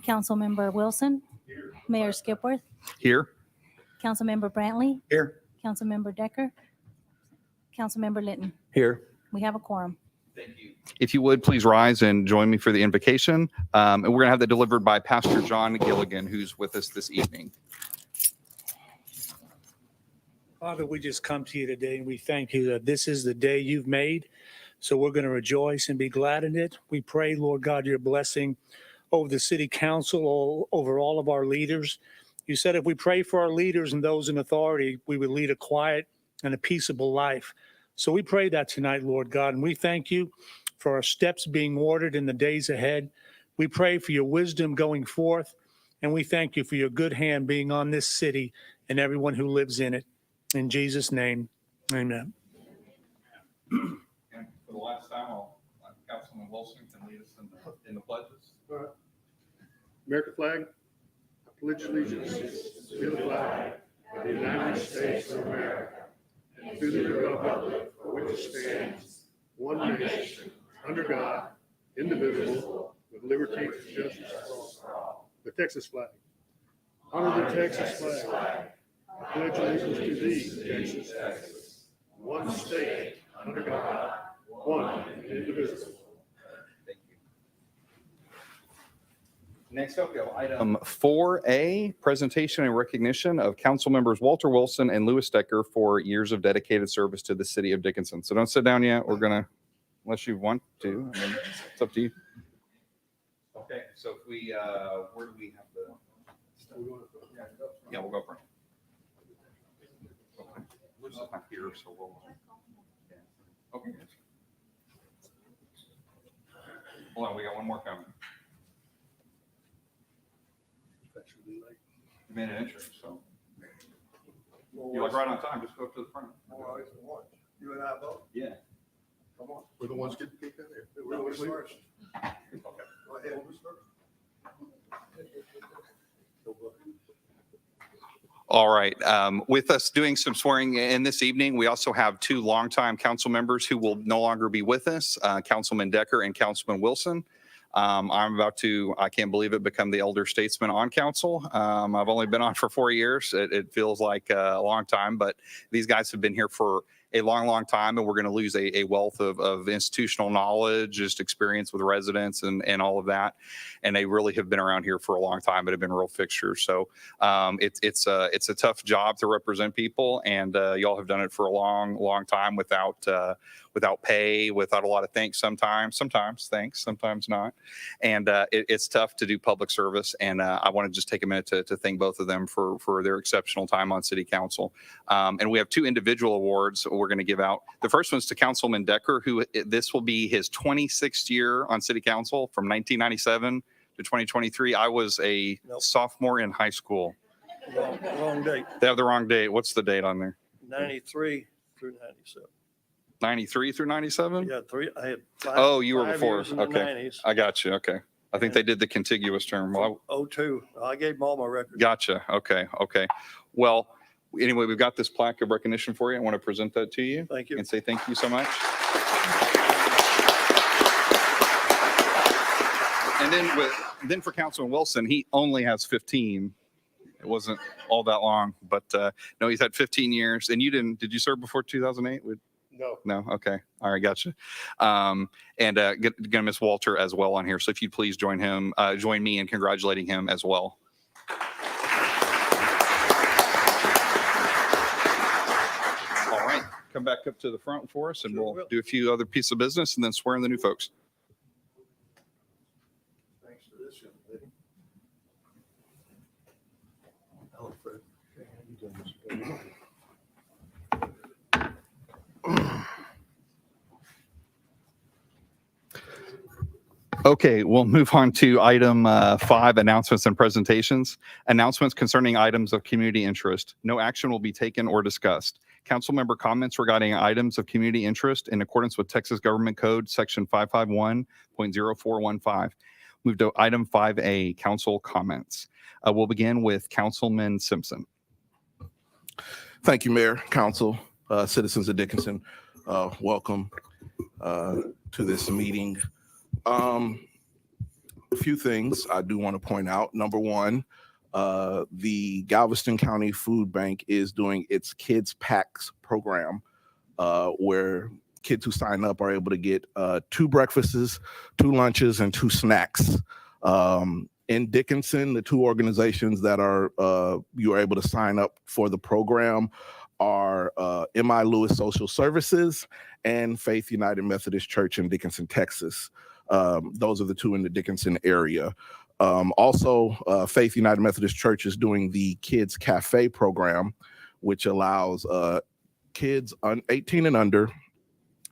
Councilmember Wilson. Mayor Skipworth. Here. Councilmember Brantley. Here. Councilmember Decker. Councilmember Linton. Here. We have a quorum. Thank you. If you would, please rise and join me for the invocation. And we're going to have that delivered by Pastor John Gilligan, who's with us this evening. Father, we just come to you today and we thank you that this is the day you've made. So we're going to rejoice and be glad in it. We pray, Lord God, your blessing over the city council, over all of our leaders. You said if we pray for our leaders and those in authority, we would lead a quiet and a peaceable life. So we pray that tonight, Lord God, and we thank you for our steps being ordered in the days ahead. We pray for your wisdom going forth, and we thank you for your good hand being on this city and everyone who lives in it. In Jesus' name, amen. And for the last time, Councilman Wilson can lead us in the pledges. All right. American flag. I pledge allegiance to the flag of the United States of America and to the republic for which it stands, one nation, under God, indivisible, with liberty and justice for all. The Texas flag. Honor the Texas flag. I pledge allegiance to thee, Texas, one state, under God, one and indivisible. Thank you. Next up, we have item 4A, presentation and recognition of council members Walter Wilson and Louis Decker for years of dedicated service to the city of Dickinson. So don't sit down yet. We're going to, unless you want to, I mean, it's up to you. Okay, so if we, where do we have the? Yeah, we'll go for it. Okay. We're just not here, so we'll. Yeah. Okay. Hold on, we got one more coming. You made an entrance, so. You're like right on time, just go up to the front. You and I both? Yeah. Come on. We're the ones getting kicked out there. We're the ones first. Okay. Go ahead. Who's first? All right. With us doing some swearing in this evening, we also have two longtime council members who will no longer be with us, Councilman Decker and Councilman Wilson. I'm about to, I can't believe it, become the elder statesman on council. I've only been on for 4 years. It feels like a long time, but these guys have been here for a long, long time, and we're going to lose a wealth of institutional knowledge, just experience with residents and all of that. And they really have been around here for a long time, but have been real fixtures. So it's a tough job to represent people, and y'all have done it for a long, long time without pay, without a lot of thanks sometimes thanks, sometimes not. And it's tough to do public service. And I want to just take a minute to thank both of them for their exceptional time on city council. And we have two individual awards we're going to give out. The first one's to Councilman Decker, who this will be his 26th year on city council from 1997 to 2023. I was a sophomore in high school. Wrong date. They have the wrong date. What's the date on there? 93 through 97. 93 through 97? Yeah, I had five. Oh, you were 5 before. years in the Okay. 90s. I got you. Okay. I think they did the contiguous term. Well, 02. I gave them all my records. gotcha. Okay. Okay. Well, anyway, we've got this plaque of recognition for you. I want to present that to you Thank you. and say thank you so much. And then for Councilman Wilson, he only has 15. It wasn't all that long, but no, he's had 15 years. And did you serve before 2008? No. No. Okay. All right. Gotcha. And gonna miss Walter as well on here. So if you'd please join me in congratulating him as well. All right. Come back up to the front for us and Sure we'll will. do a few other pieces of business and then swear in the new folks. Thanks for this, young lady. Hello, Fred. Okay, how you doing, Mr. Bailey? Okay, we'll move on to item 5, announcements and presentations. Announcements concerning items of community interest. No action will be taken or discussed. Council member comments regarding items of community interest in accordance with Texas Government Code, Section 551.0415. Move to item 5A, council comments. We'll begin with Councilman Simpson. Thank you, Mayor, Council, citizens of Dickinson. Welcome to this meeting. a few things I do want to point out. Number one, the Galveston County Food Bank is doing its Kids Packs program, where kids who sign up are able to get 2 breakfasts, 2 lunches, and 2 snacks. In Dickinson, the 2 organizations that are you are able to sign up for the program are M.I. Lewis Social Services and Faith United Methodist Church in Dickinson, Texas. Those are the 2 in the Dickinson area. Also, Faith United Methodist Church is doing the Kids Cafe program, which allows kids 18 and under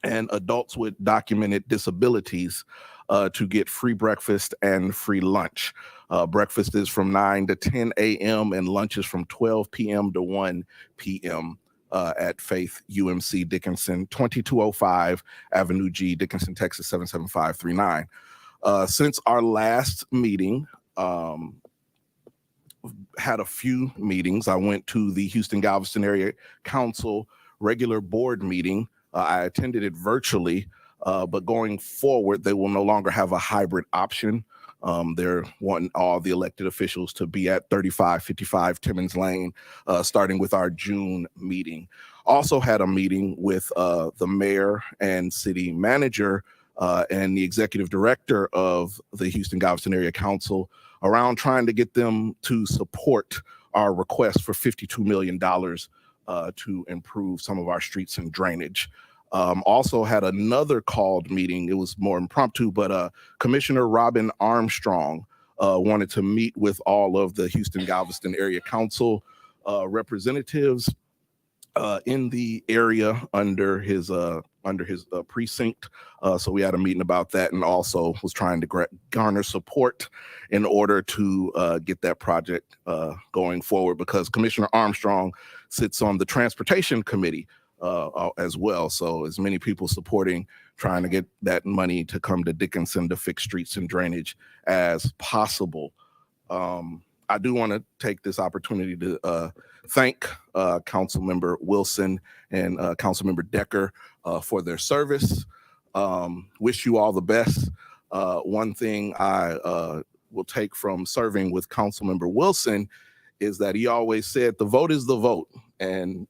and adults with documented disabilities to get free breakfast and free lunch. Breakfast is from 9 to 10 a.m. and lunch is from 12 p.m. to 1 p.m. At Faith UMC Dickinson, 2205 Avenue G, Dickinson, Texas, 77539. Since our last meeting, had a few meetings. I went to the Houston Galveston Area Council regular board meeting. I attended it virtually, but going forward, they will no longer have a hybrid option. They're wanting all the elected officials to be at 3555 Timmons Lane, starting with our June meeting. Also had a meeting with the mayor and city manager and the executive director of the Houston Galveston Area Council around trying to get them to support our request for $52 million to improve some of our streets and drainage. Also had another called meeting. It was more impromptu, but Commissioner Robin Armstrong wanted to meet with all of the Houston Galveston Area Council representatives in the area under his precinct. So we had a meeting about that, and also was trying to garner support in order to get that project going forward, because Commissioner Armstrong sits on the Transportation Committee as well. So as many people supporting trying to get that money to come to Dickinson to fix streets and drainage as possible. I do want to take this opportunity to thank Councilmember Wilson and Councilmember Decker for their service. Wish you all the best. One thing I will take from serving with Councilmember Wilson is that he always said the vote is the vote, and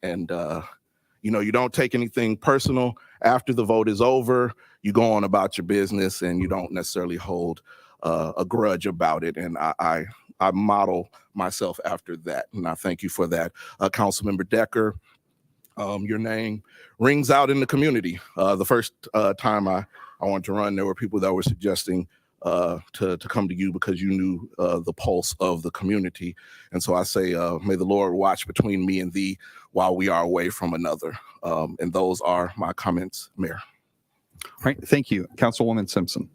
you know, you don't take anything personal. After the vote is over, you go on about your business, and you don't necessarily hold a grudge about it. And I model myself after that, and I thank you for that. Councilmember Decker, your name rings out in the community. The first time I wanted to run, there were people that were suggesting to come to you because you knew the pulse of the community. And so I say, may the Lord watch between me and thee while we are away from another. And those are my comments, Mayor. All right, thank you. Councilwoman Simpson.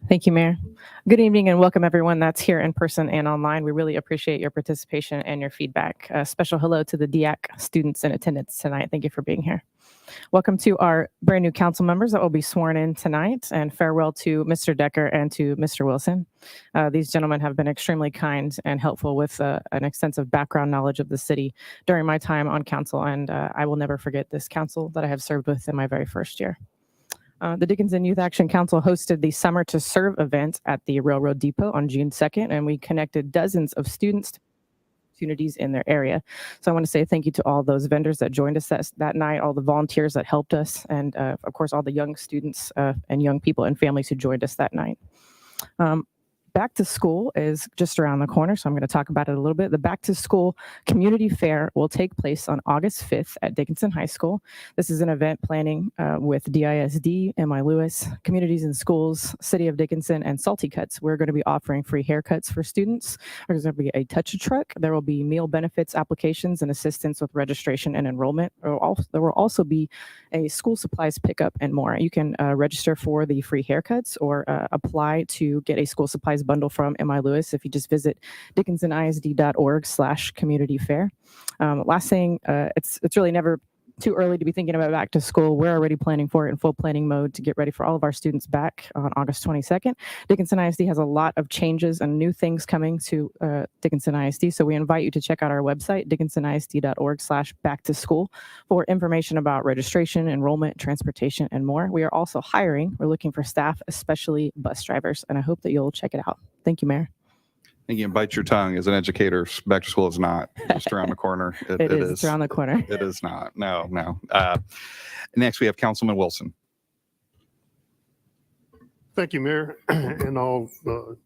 Thank you, Mayor. Good evening and welcome everyone that's here in person and online. We really appreciate your participation and your feedback. A special hello to the DIAC students in attendance tonight. Thank you for being here. Welcome to our brand new council members that will be sworn in tonight, and farewell to Mr. Decker and to Mr. Wilson. These gentlemen have been extremely kind and helpful with an extensive background knowledge of the city during my time on council, and I will never forget this council that I have served with in my very first year. The Dickinson Youth Action Council hosted the Summer to Serve event at the Railroad Depot on June 2nd, and we connected dozens of students to opportunities in their area. So I want to say thank you to all those vendors that joined us that night, all the volunteers that helped us, and of course, all the young students and young people and families who joined us that night. Back to school is just around the corner, so I'm going to talk about it a little bit. The Back to School Community Fair will take place on August 5th at Dickinson High School. This is an event planning with DISD, M.I. Lewis, Communities in Schools, City of Dickinson, and Salty Cuts. We're going to be offering free haircuts for students. There's going to be a touch-a-truck. There will be meal benefits applications and assistance with registration and enrollment. There will also be a school supplies pickup and more. You can register for the free haircuts or apply to get a school supplies bundle from M.I. Lewis if you just visit dickinsonisd.org/community fair. Last thing, it's really never too early to be thinking about back to school. We're already planning for it in full planning mode to get ready for all of our students back on August 22nd. Dickinson ISD has a lot of changes and new things coming to Dickinson ISD. So we invite you to check out our website, dickinsonisd.org/back to school for information about registration, enrollment, transportation, and more. We are also hiring. We're looking for staff, especially bus drivers, and I hope that you'll check it out. Thank you, Mayor. And you can bite your tongue as an educator. Back to school is not just around the corner. It is. It's around the corner. It is not. No. Next, we have Councilman Wilson. Thank you, Mayor, and all the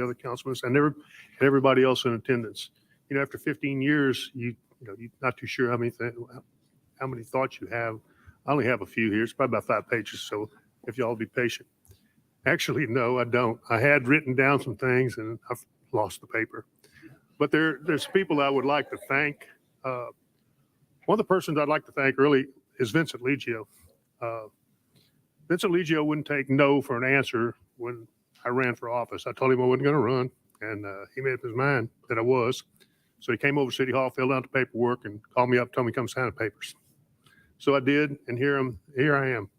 other councilmen and everybody else in attendance. You know, after 15 years, you're not too sure how many thoughts you have. I only have a few here. It's probably about 5 pages, so if y'all be patient. Actually, no, I don't. I had written down some things and I've lost the paper. But there's people I would like to thank. One of the persons I'd like to thank early is Vincent Liggio. Vincent Liggio wouldn't take no for an answer when I ran for office. I told him I wasn't going to run, and he made up his mind that I was. So he came over to City Hall, filled out the paperwork, and called me up, told me to come sign the papers. So I did, and here I am.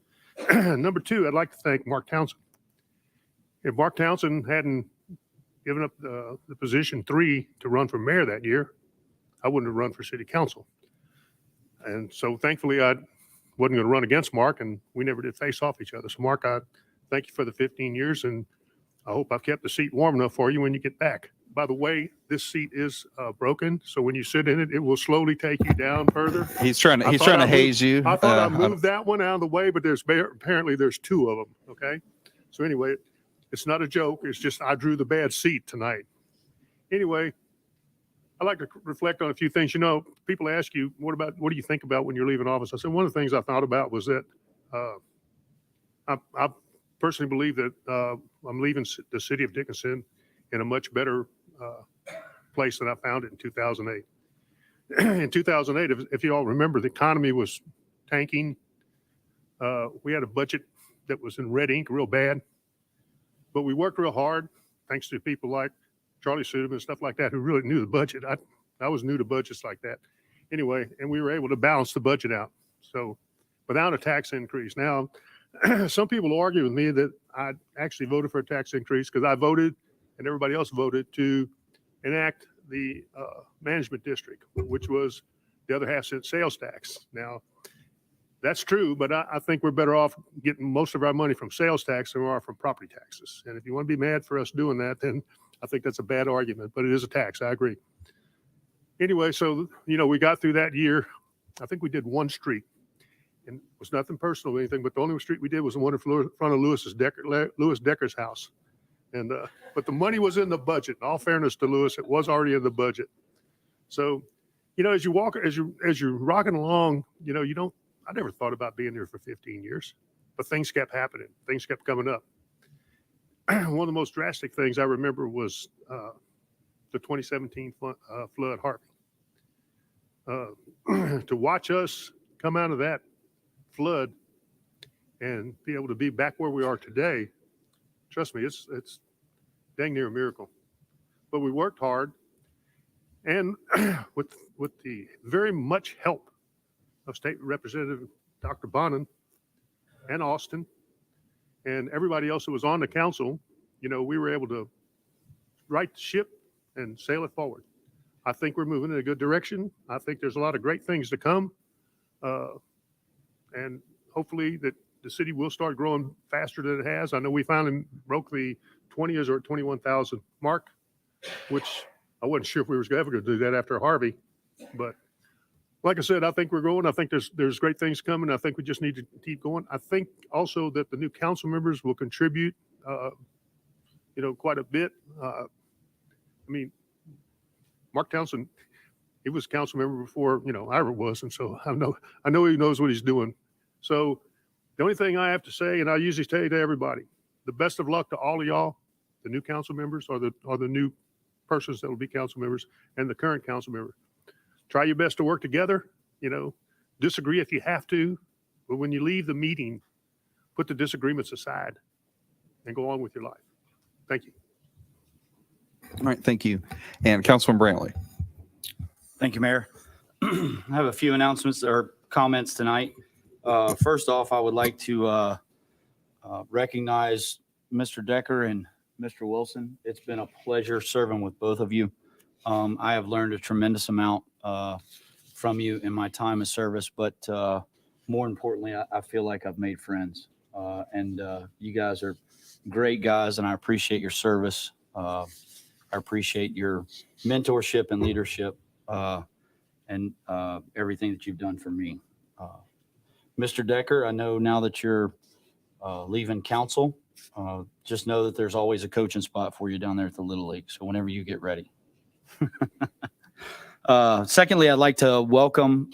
Number 2, I'd like to thank Mark Townsend. If Mark Townsend hadn't given up the position 3 to run for mayor that year, I wouldn't have run for city council. And so thankfully I wasn't going to run against Mark, and we never did face off each other. So Mark, I thank you for the 15 years, and I hope I've kept the seat warm enough for you when you get back. By the way, this seat is broken, so when you sit in it, it will slowly take you down further. He's trying to haze you. I thought I moved that one out of the way, but apparently there's 2 of them. Okay, so anyway, it's not a joke. It's just I drew the bad seat tonight. Anyway, I like to reflect on a few things. You know, people ask you, what do you think about when you're leaving office? I said, one of the things I thought about was that I personally believe that I'm leaving the city of Dickinson in a much better place than I found it in 2008. In 2008, if you all remember, the economy was tanking. We had a budget that was in red ink real bad. But we worked real hard, thanks to people like Charlie Sudum and stuff like that, who really knew the budget. I was new to budgets like that. Anyway, and we were able to balance the budget out. So without a tax increase. Now, some people argue with me that I actually voted for a tax increase because I voted and everybody else voted to enact the management district, which was the other half-cent sales tax. Now, that's true, but I think we're better off getting most of our money from sales tax than we are from property taxes. And if you want to be mad for us doing that, then I think that's a bad argument, but it is a tax. I agree. Anyway, so, we got through that year. I think we did one street, and it was nothing personal or anything, but the only street we did was the one in front of Louis Decker's house. And, but the money was in the budget. In all fairness to Louis, it was already in the budget. So, as you're rocking along, I never thought about being there for 15 years, but things kept happening. Things kept coming up. One of the most drastic things I remember was the 2017 flood, Harvey. To watch us come out of that flood and be able to be back where we are today, trust me, it's dang near a miracle. But we worked hard, and with the very much help of State Representative Dr. Bonin and Austin and everybody else that was on the council, we were able to right the ship and sail it forward. I think we're moving in a good direction. I think there's a lot of great things to come. And hopefully that the city will start growing faster than it has. I know we finally broke the 20s or 21,000 mark, which I wasn't sure if we were ever going to do that after Harvey, but like I said, I think we're growing. I think there's great things coming. I think we just need to keep going. I think also that the new council members will contribute, quite a bit. Mark Townsend, he was a council member before, I ever was. And so I know he knows what he's doing. So the only thing I have to say, and I usually say to everybody, the best of luck to all of y'all, the new council members or the new persons that will be council members and the current council member. Try your best to work together, disagree if you have to, but when you leave the meeting, put the disagreements aside and go on with your life. Thank you. All right, thank you. And Councilman Brantley. Thank you, Mayor. I have a few announcements or comments tonight. First off, I would like to recognize Mr. Decker and Mr. Wilson. It's been a pleasure serving with both of you. I have learned a tremendous amount from you in my time of service, but more importantly, I feel like I've made friends. And you guys are great guys, and I appreciate your service. I appreciate your mentorship and leadership and everything that you've done for me. Mr. Decker, I know now that you're leaving council, just know that there's always a coaching spot for you down there at the Little League. So whenever you get ready. Secondly, I'd like to welcome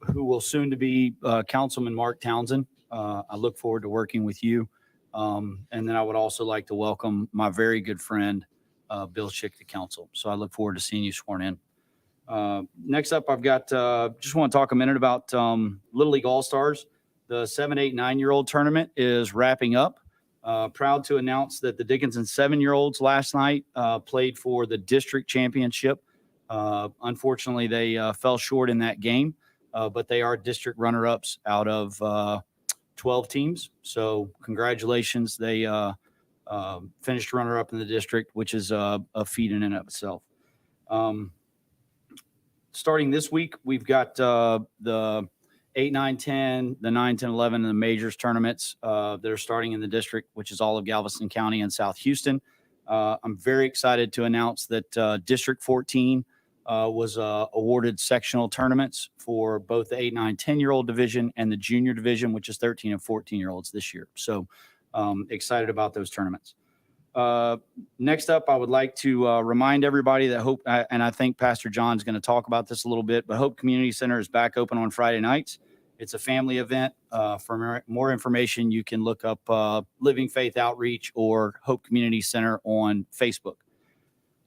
who will soon to be Councilman Mark Townsend. I look forward to working with you. And then I would also like to welcome my very good friend, Bill Schick, to council. So I look forward to seeing you sworn in. Next up, I've got, just want to talk a minute about Little League All-Stars. The 7, 8, 9-year-old tournament is wrapping up. Proud to announce that the Dickinson 7-year-olds last night played for the district championship. Unfortunately, they fell short in that game, but they are district runner-ups out of 12 teams. So congratulations. They finished runner-up in the district, which is a feat in and of itself. Starting this week, we've got the 8, 9, 10, the 9, 10, 11, and the majors tournaments that are starting in the district, which is all of Galveston County and South Houston. I'm very excited to announce that District 14 was awarded sectional tournaments for both the 8, 9, 10-year-old division and the junior division, which is 13 and 14-year-olds this year. So excited about those tournaments. Next up, I would like to remind everybody that Hope, and I think Pastor John's going to talk about this a little bit, but Hope Community Center is back open on Friday nights. It's a family event. For more information, you can look up Living Faith Outreach or Hope Community Center on Facebook.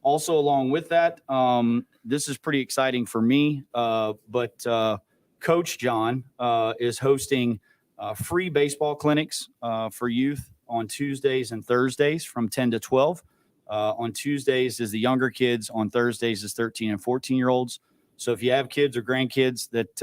Also, along with that, this is pretty exciting for me, but Coach John is hosting free baseball clinics for youth on Tuesdays and Thursdays from 10 to 12. On Tuesdays is the younger kids. On Thursdays is 13 and 14-year-olds. So if you have kids or grandkids that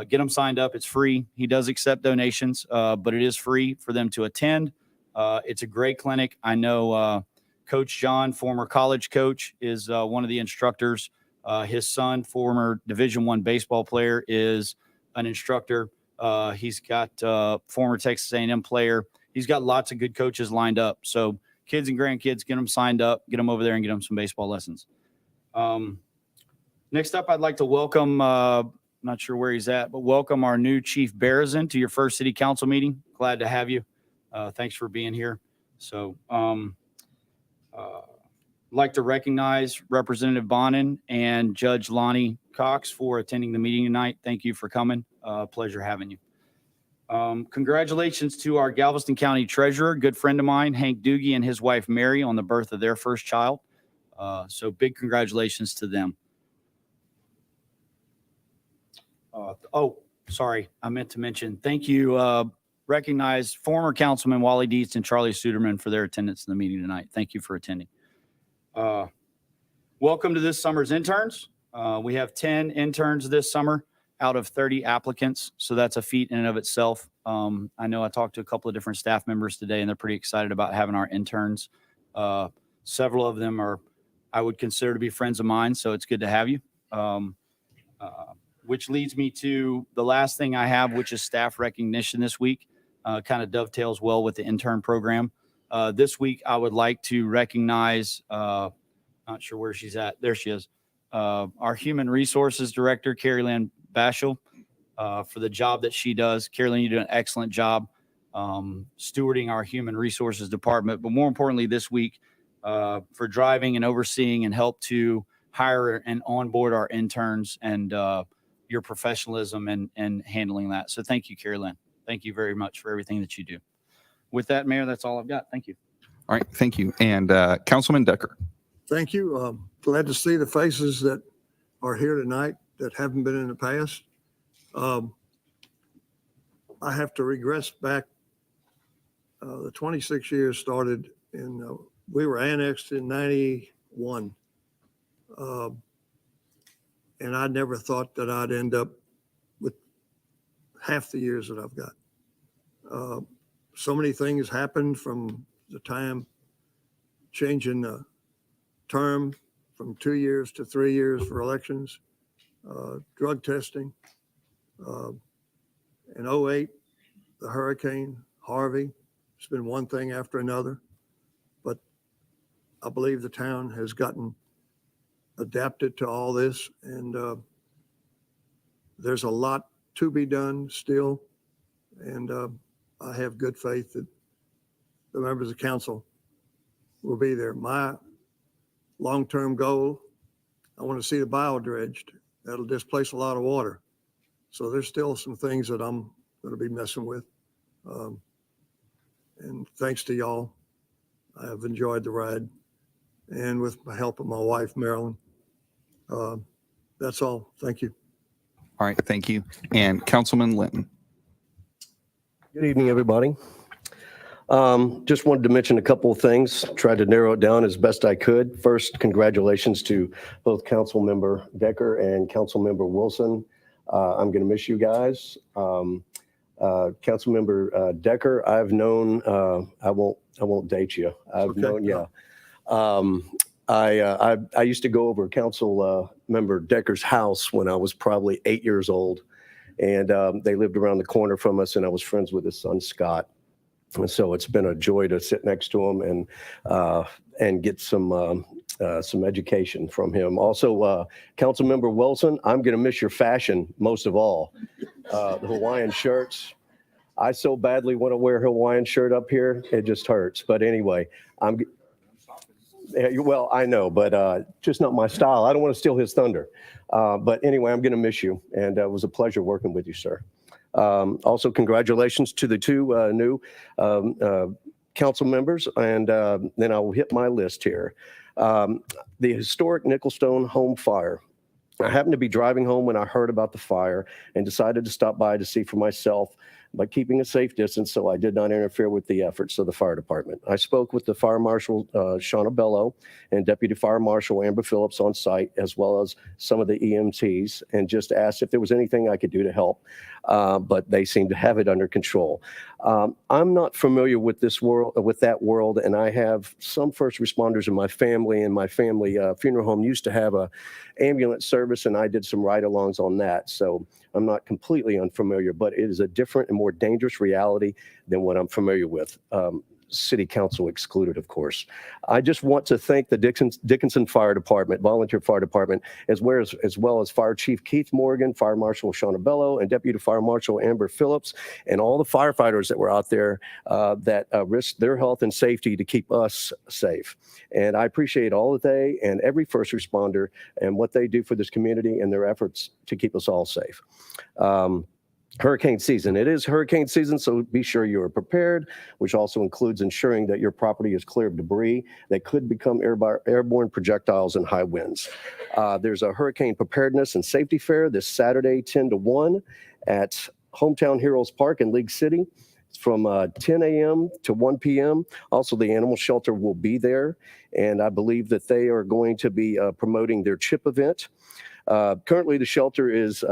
get them signed up, it's free. He does accept donations, but it is free for them to attend. It's a great clinic. I know Coach John, former college coach, is one of the instructors. His son, former Division I baseball player, is an instructor. He's got former Texas A&M player. He's got lots of good coaches lined up. So kids and grandkids, get them signed up, get them over there and get them some baseball lessons. Next up, I'd like to welcome, not sure where he's at, but welcome our new Chief Berezin to your first city council meeting. Glad to have you. Thanks for being here. So I'd like to recognize Representative Bonin and Judge Lonnie Cox for attending the meeting tonight. Thank you for coming. Pleasure having you. Congratulations to our Galveston County Treasurer, good friend of mine, Hank Doogie, and his wife, Mary, on the birth of their first child. So big congratulations to them. Sorry, I meant to mention, thank you. Recognize former Councilman Wally Dietz and Charlie Suderman for their attendance in the meeting tonight. Thank you for attending. Welcome to this summer's interns. We have 10 interns this summer out of 30 applicants. So that's a feat in and of itself. I know I talked to a couple of different staff members today, and they're pretty excited about having our interns. Several of them are, I would consider to be friends of mine. So it's good to have you. Which leads me to the last thing I have, which is staff recognition this week. Kind of dovetails well with the intern program. This week, I would like to recognize, not sure where she's at. There she is. Our Human Resources Director, Carrie Lynn Bashel, for the job that she does. Carrie Lynn, you do an excellent job stewarding our Human Resources Department. But more importantly, this week, for driving and overseeing and help to hire and onboard our interns and your professionalism and handling that. So thank you, Carrie Lynn. Thank you very much for everything that you do. With that, Mayor, that's all I've got. Thank you. All right, thank you. And Councilman Decker. Thank you. Glad to see the faces that are here tonight that haven't been in the past. I have to regress back. The 26 years started in, we were annexed in 91. And I never thought that I'd end up with half the years that I've got. So many things happened from the time changing the term from 2 years to 3 years for elections, drug testing. In 08, the hurricane, Harvey, it's been one thing after another. But I believe the town has gotten adapted to all this, and there's a lot to be done still. And I have good faith that the members of council will be there. My long-term goal, I want to see the bio dredged. That'll displace a lot of water. So there's still some things that I'm going to be messing with. And thanks to y'all, I have enjoyed the ride. And with the help of my wife, Marilyn, that's all. Thank you. All right, thank you. And Councilman Linton. Good evening, everybody. Just wanted to mention a couple of things, tried to narrow it down as best I could. First, congratulations to both Councilmember Decker and Councilmember Wilson. I'm going to miss you guys. Councilmember Decker, I've known, I won't date you. I've Okay. known, yeah. I used to go over Council Member Decker's house when I was probably 8 years old. And they lived around the corner from us, and I was friends with his son, Scott. And so it's been a joy to sit next to him and get some education from him. Also, Councilmember Wilson, I'm going to miss your fashion most of all. The Hawaiian shirts. I so badly want to wear a Hawaiian shirt up here. It just hurts. But anyway, well, I know, but just not my style. I don't want to steal his thunder. But anyway, I'm going to miss you. And it was a pleasure working with you, sir. Also, congratulations to the two new council members. And then I'll hit my list here. The historic Nicholstone home fire. I happened to be driving home when I heard about the fire and decided to stop by to see for myself by keeping a safe distance so I did not interfere with the efforts of the fire department. I spoke with the Fire Marshal, Shauna Bello, and Deputy Fire Marshal Amber Phillips on site, as well as some of the EMTs, and just asked if there was anything I could do to help. But they seem to have it under control. I'm not familiar with this world, with that world, and I have some first responders in my family, and my family funeral home used to have a ambulance service, and I did some ride-alongs on that. So I'm not completely unfamiliar, but it is a different and more dangerous reality than what I'm familiar with. City Council excluded, of course. I just want to thank the Dickinson Fire Department, Volunteer Fire Department, as well as Fire Chief Keith Morgan, Fire Marshal Shauna Bello, and Deputy Fire Marshal Amber Phillips, and all the firefighters that were out there that risked their health and safety to keep us safe. And I appreciate all that they and every first responder and what they do for this community and their efforts to keep us all safe. Hurricane season. It is hurricane season, so be sure you are prepared, which also includes ensuring that your property is clear of debris that could become airborne projectiles and high winds. There's a hurricane preparedness and safety fair this Saturday, 10 to 1 at Hometown Heroes Park in League City. It's from 10 a.m. to 1 p.m. Also, the animal shelter will be there, and I believe that they are going to be promoting their CHIP event. Currently, the shelter is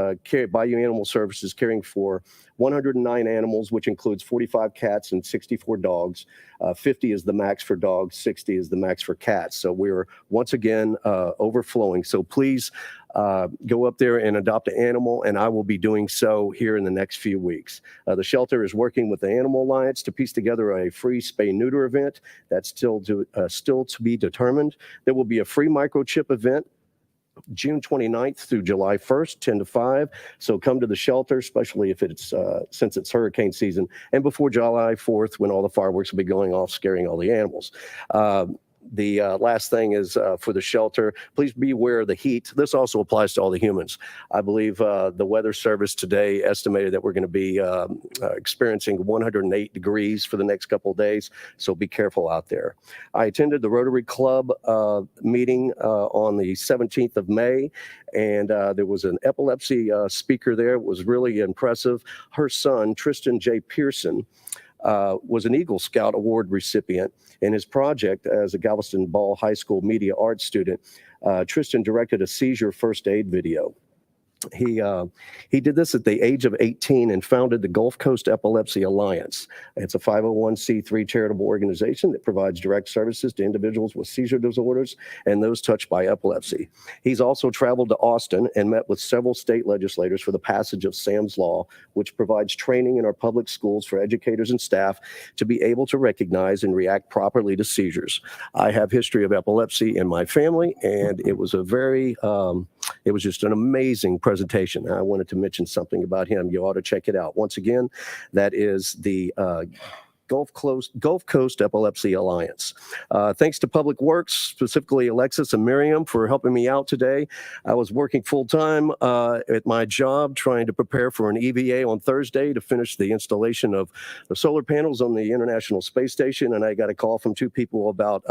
Bayou Animal Services caring for 109 animals, which includes 45 cats and 64 dogs. 50 is the max for dogs, 60 is the max for cats. So we're once again overflowing. So please go up there and adopt an animal, and I will be doing so here in the next few weeks. The shelter is working with the Animal Alliance to piece together a free spay-neuter event that's still to be determined. There will be a free microchip event June 29th through July 1st, 10 to 5. So come to the shelter, especially if it's since it's hurricane season, and before July 4th, when all the fireworks will be going off, scaring all the animals. The last thing is for the shelter, please be aware of the heat. This also applies to all the humans. I believe the Weather Service today estimated that we're going to be experiencing 108 degrees for the next couple of days, so be careful out there. I attended the Rotary Club meeting on the 17th of May, and there was an epilepsy speaker there. It was really impressive. Her son, Tristan J. Pearson, was an Eagle Scout Award recipient. In his project as a Galveston Ball High School media arts student, Tristan directed a seizure first aid video. He did this at the age of 18 and founded the Gulf Coast Epilepsy Alliance. It's a 501c3 charitable organization that provides direct services to individuals with seizure disorders and those touched by epilepsy. He's also traveled to Austin and met with several state legislators for the passage of Sam's Law, which provides training in our public schools for educators and staff to be able to recognize and react properly to seizures. I have history of epilepsy in my family, and it was it was just an amazing presentation. I wanted to mention something about him. You ought to check it out. Once again, that is the Gulf Coast Epilepsy Alliance. Thanks to Public Works, specifically Alexis and Miriam, for helping me out today. I was working full-time at my job trying to prepare for an EVA on Thursday to finish the installation of the solar panels on the International Space Station, and I got a call from two people about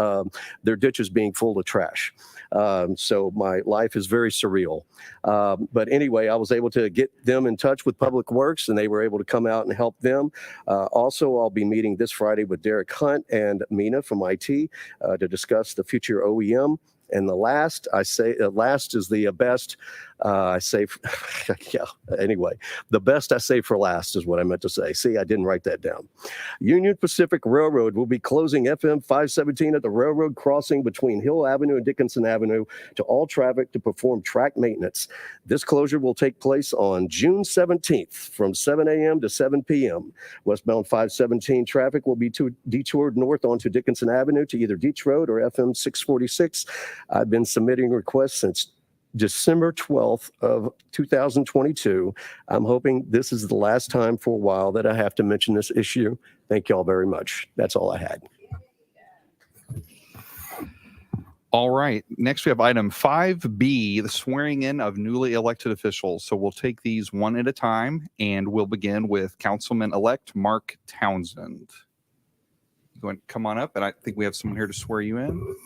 their ditches being full of trash. So my life is very surreal. But anyway, I was able to get them in touch with Public Works, and they were able to come out and help them. Also, I'll be meeting this Friday with Derek Hunt and Mina from IT to discuss the future OEM. And the last, last is the best. Yeah, anyway, the best I say for last is what I meant to say. See, I didn't write that down. Union Pacific Railroad will be closing FM 517 at the railroad crossing between Hill Avenue and Dickinson Avenue to all traffic to perform track maintenance. This closure will take place on June 17th from 7 a.m. to 7 p.m. Westbound 517 traffic will be detoured north onto Dickinson Avenue to either Deach Road or FM 646. I've been submitting requests since December 12th of 2022. I'm hoping this is the last time for a while that I have to mention this issue. Thank you all very much. That's all I had. All right. Next, we have item 5B, the swearing in of newly elected officials. So we'll take these one at a time, and we'll begin with Councilman-elect Mark Townsend. You going to come on up, and I think we have someone here to swear you in.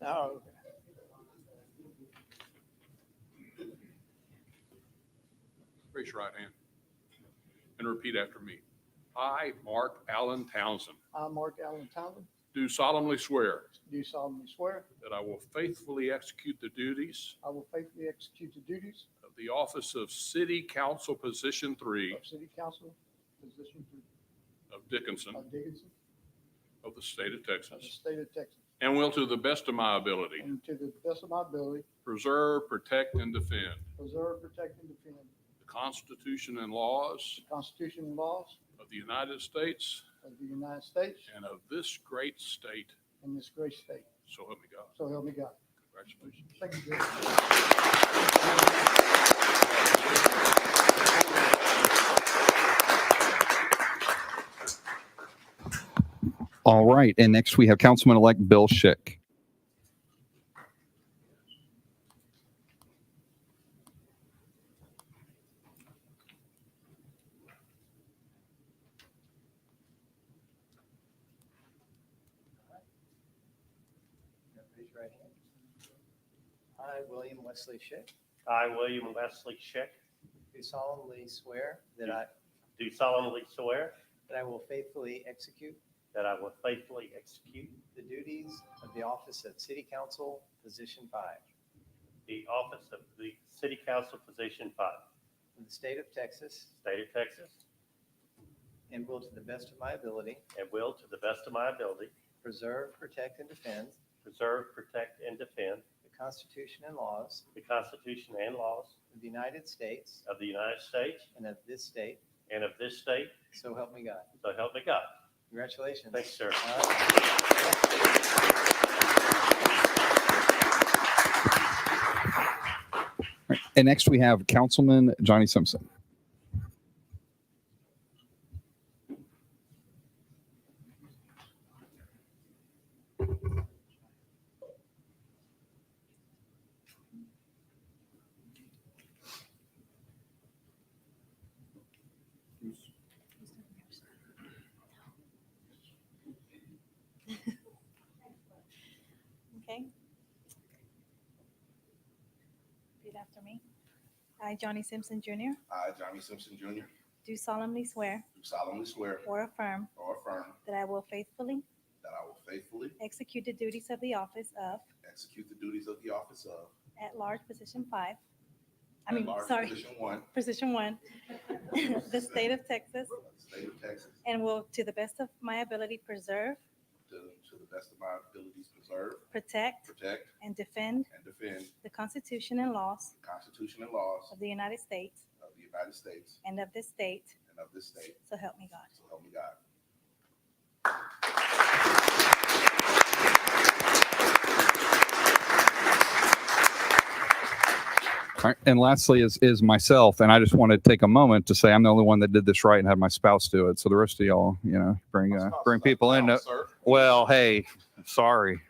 Oh. Raise your right hand and repeat after me. I, Mark Allen Townsend, I, Mark Allen Townsend, do solemnly swear do solemnly swear that I will faithfully execute the duties I will faithfully execute the duties of the office of City Council Position 3 of City Council, Position 3 of Dickinson of Dickinson, of the state of of the Texas, state of Texas, and will to the best of my ability and to the best of my ability, preserve, protect, and defend preserve, protect, and defend the Constitution and laws the Constitution and laws of the United States of the United States and of this great state. and this great state. So help me God. So help me God. Congratulations. Thank you, Judge. All right. And next, we have Councilman-elect Bill Schick. Raise your right hand. I, William Wesley Schick, I, William Wesley Schick, do solemnly swear that do solemnly swear I will faithfully execute that I will faithfully execute the duties of the office of City Council, Position 5, the office of the City Council Position 5, in the state of Texas, State of Texas, and will to the best of my ability and will, to the best of my ability, preserve, protect, and defend preserve, protect, and defend the Constitution and laws the Constitution and laws of the United States of the United States and of this state, and of this state. so help me God. So help me God. Congratulations. Thanks, sir. All right. And next, we have Councilman Johnny Simpson. after me. I, Johnny Simpson Jr., I, Johnny Simpson Jr., do solemnly swear do solemnly swear or affirm or affirm that I will faithfully that I will faithfully execute the duties of the office of execute the duties of the office of at-large position 5. at-large position 1 Position 1, the state of Texas, of the state of Texas and will, to the best of my ability, preserve, to the best of my abilities preserve, protect, protect, and defend and defend the Constitution and laws the Constitution and laws of the United States of the United States and of this state, and of this state. so help me God. So help me God. All right, and lastly is myself, and I just want to take a moment to say I'm the only one that did this right and had my spouse do it. So the rest of y'all, bring people in. Sir. Well, hey, sorry.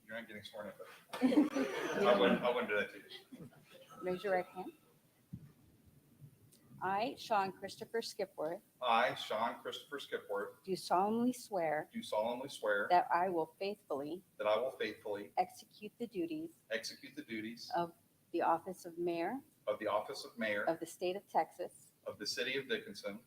You're not getting sworn in, but I wouldn't do that to you. Raise your right hand. I, Sean Christopher Skipworth, I, Sean Christopher Skipworth, do solemnly swear do solemnly swear that I will faithfully that I will faithfully execute the duties execute the duties of the office of mayor of the office of mayor of the state of Texas, of the city of Dickinson,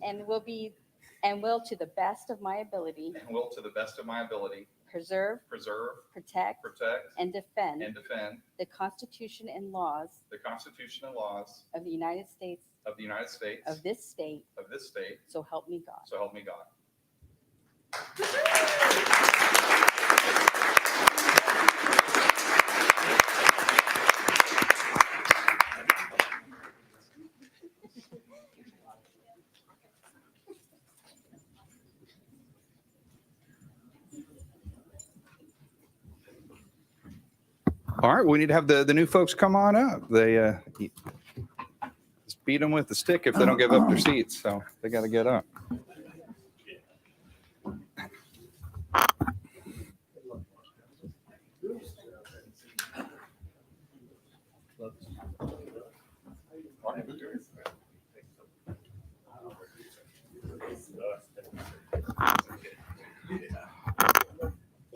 and will to the best of my ability and will to the best of my ability preserve, preserve, protect, protect, and defend and defend the Constitution and laws the Constitution and laws of the United States, of the United States, of this state, so help me God. help me God. All right, we need to have the new folks come on up. They just beat them with the stick if they don't give up their seats, so they got to get up.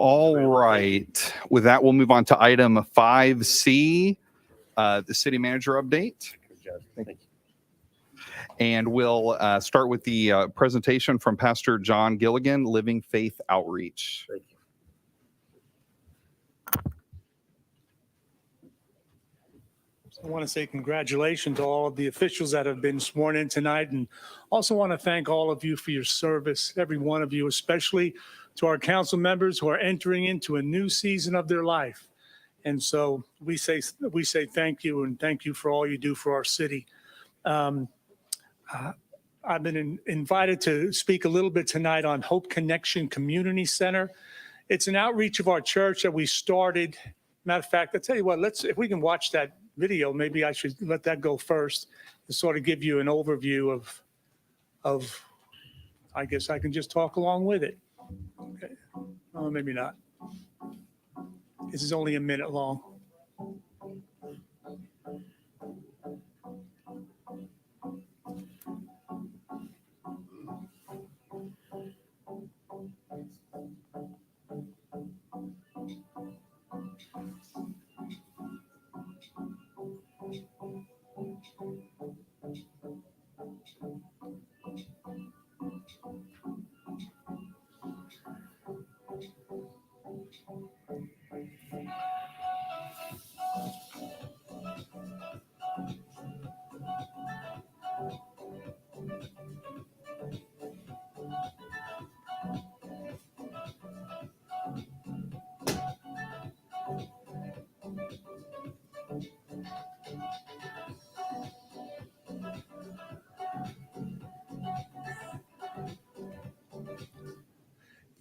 All right. With that, we'll move on to item 5C, the city manager update. And we'll start with the presentation from Pastor John Gilligan, Living Faith Outreach. Thank you. I want to say congratulations to all of the officials that have been sworn in tonight, and also want to thank all of you for your service, every one of you, especially to our council members who are entering into a new season of their life. And so we say thank you, and thank you for all you do for our city. I've been invited to speak a little bit tonight on Hope Connection Community Center. It's an outreach of our church that we started. Matter of fact, I'll tell you what, if we can watch that video, maybe I should let that go first to sort of give you an overview of, I guess I can just talk along with it. Okay. Oh, maybe not. This is only a minute long.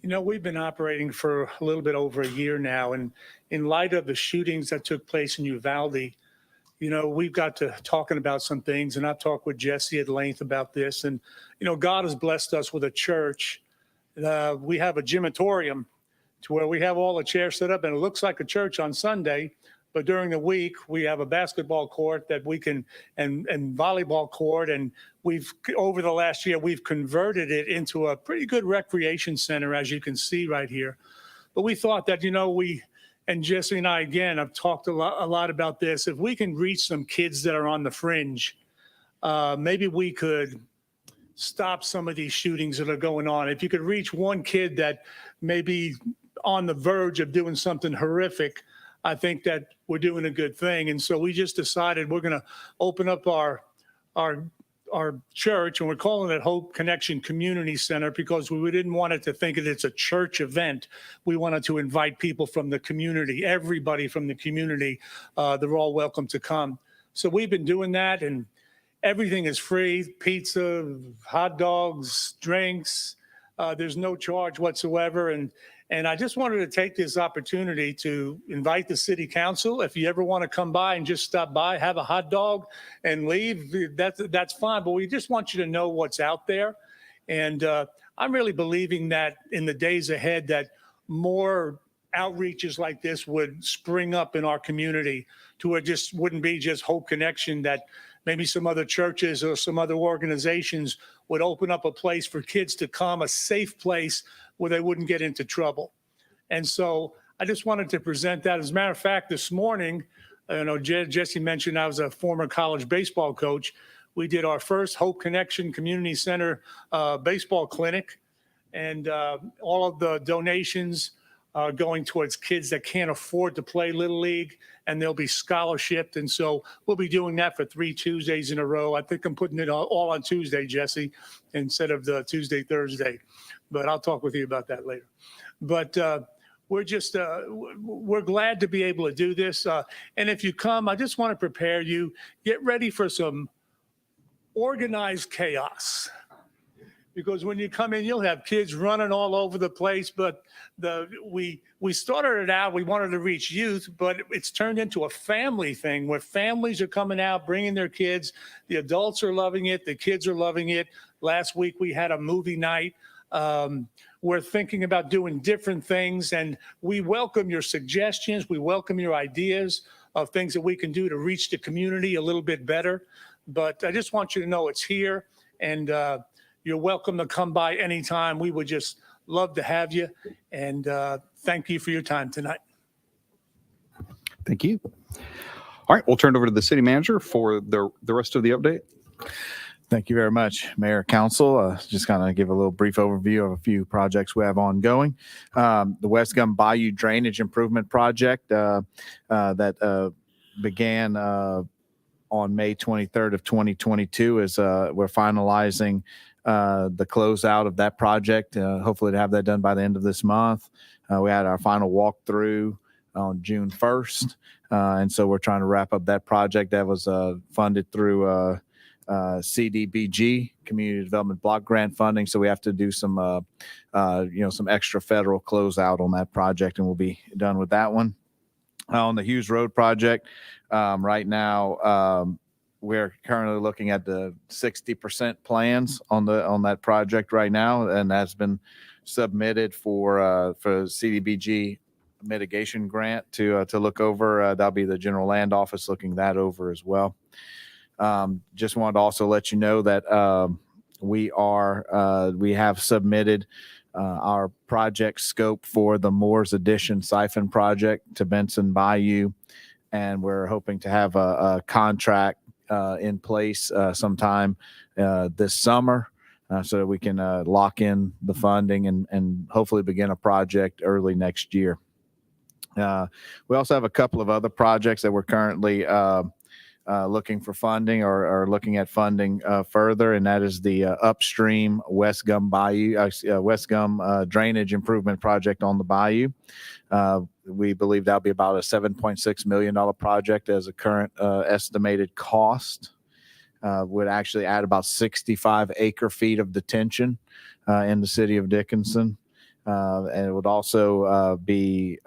You know, we've been operating for a little bit over a year now, and in light of the shootings that took place in Uvalde, you know, we've got to talking about some things, and I've talked with Jesse at length about this. And, you know, God has blessed us with a church. We have a gymatorium to where we have all the chairs set up and it looks like a church on Sunday. But during the week, we have a basketball court that we can, and volleyball court. And we've, over the last year, we've converted it into a pretty good recreation center, as you can see right here. But we thought that, and Jesse and I, again, have talked a lot about this. If we can reach some kids that are on the fringe, maybe we could stop some of these shootings that are going on. If you could reach one kid that may be on the verge of doing something horrific, I think that we're doing a good thing. And so we just decided we're going to open up our church, and we're calling it Hope Connection Community Center because we didn't want it to think that it's a church event. We wanted to invite people from the community, everybody from the community. They're all welcome to come. So we've been doing that, and everything is free: pizza, hot dogs, drinks. There's no charge whatsoever. And I just wanted to take this opportunity to invite the city council. If you ever want to come by and just stop by, have a hot dog and leave, that's fine. But we just want you to know what's out there. And I'm really believing that in the days ahead that more outreaches like this would spring up in our community, to where it just wouldn't be just Hope Connection, that maybe some other churches or some other organizations would open up a place for kids to come, a safe place where they wouldn't get into trouble. And so I just wanted to present that. As a matter of fact, this morning, Jesse mentioned I was a former college baseball coach. We did our first Hope Connection Community Center baseball clinic, and all of the donations are going towards kids that can't afford to play Little League, and they'll be scholarshiped. And so we'll be doing that for 3 Tuesdays in a row. I think I'm putting it all on Tuesday, Jesse, instead of the Tuesday, Thursday. But I'll talk with you about that later. But we're glad to be able to do this. And if you come, I just want to prepare you. Get ready for some organized chaos. Because when you come in, you'll have kids running all over the place. But we started it out, we wanted to reach youth, but it's turned into a family thing where families are coming out, bringing their kids. The adults are loving it. The kids are loving it. Last week, we had a movie night. We're thinking about doing different things, and we welcome your suggestions. We welcome your ideas of things that we can do to reach the community a little bit better. But I just want you to know it's here, and you're welcome to come by anytime. We would just love to have you, and thank you for your time tonight. Thank you. All right, we'll turn it over to the city manager for the rest of the update. Thank you very much, Mayor, Council. Just kind of give a little brief overview of a few projects we have ongoing. The West Gum Bayou Drainage Improvement Project that began on May 23rd of 2022 is we're finalizing the closeout of that project. Hopefully to have that done by the end of this month. We had our final walkthrough on June 1st. And so we're trying to wrap up that project that was funded through CDBG, Community Development Block Grant funding. So we have to do some extra federal closeout on that project, and we'll be done with that one. On the Hughes Road project, right now, we're currently looking at the 60% plans on that project right now, and that's been submitted for CDBG mitigation grant to look over. That'll be the General Land Office looking that over as well. Just wanted to also let you know that we have submitted our project scope for the Moore's Addition Siphon project to Benson Bayou, and we're hoping to have a contract in place sometime this summer so that we can lock in the funding and hopefully begin a project early next year. We also have a couple of other projects that we're currently looking for funding or looking at funding further, and that is the upstream West Gum drainage improvement project on the bayou. We believe that'll be about a $7.6 million project as a current estimated cost. Would actually add about 65 acre feet of detention in the city of Dickinson. And it would also be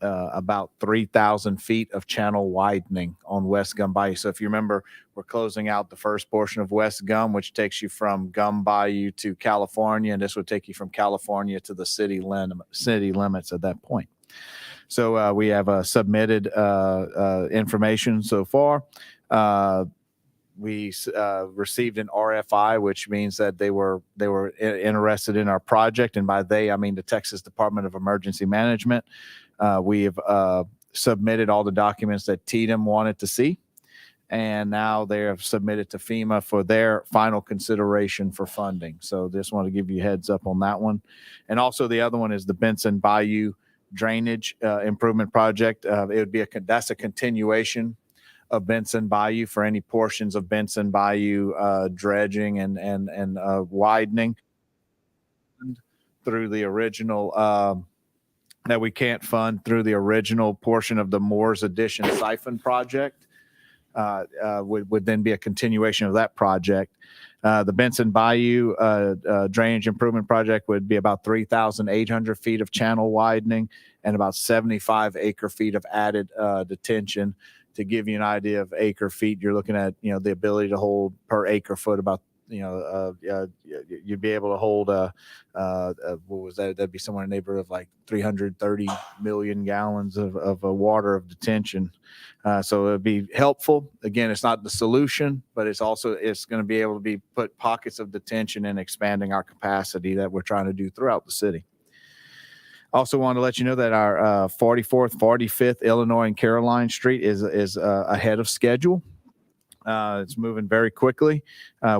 about 3,000 feet of channel widening on West Gum Bayou. So if you remember, we're closing out the first portion of West Gum, which takes you from Gum Bayou to California, and this would take you from California to the city limits at that point. So we have submitted information so far. We received an RFI, which means that they were interested in our project, and by they I mean the Texas Department of Emergency Management. We have submitted all the documents that TDEM wanted to see, and now they have submitted to FEMA for their final consideration for funding. So just want to give you a heads up on that one. And also the other one is the Benson Bayou Drainage Improvement Project. It would be that's a continuation of Benson Bayou for any portions of Benson Bayou dredging and widening through the original that we can't fund through the original portion of the Moore's Addition Siphon project. Would then be a continuation of that project. The Benson Bayou Drainage Improvement Project would be about 3,800 feet of channel widening and about 75 acre feet of added detention. To give you an idea of acre feet, you're looking at, the ability to hold per acre foot about, you'd be able to hold what was that? That'd be somewhere in the neighborhood of like 330 million gallons of water of detention. So it'd be helpful. Again, it's not the solution, but it's going to be able to be put pockets of detention and expanding our capacity that we're trying to do throughout the city. Also want to let you know that our 44th, 45th Illinois and Caroline Street is ahead of schedule. It's moving very quickly.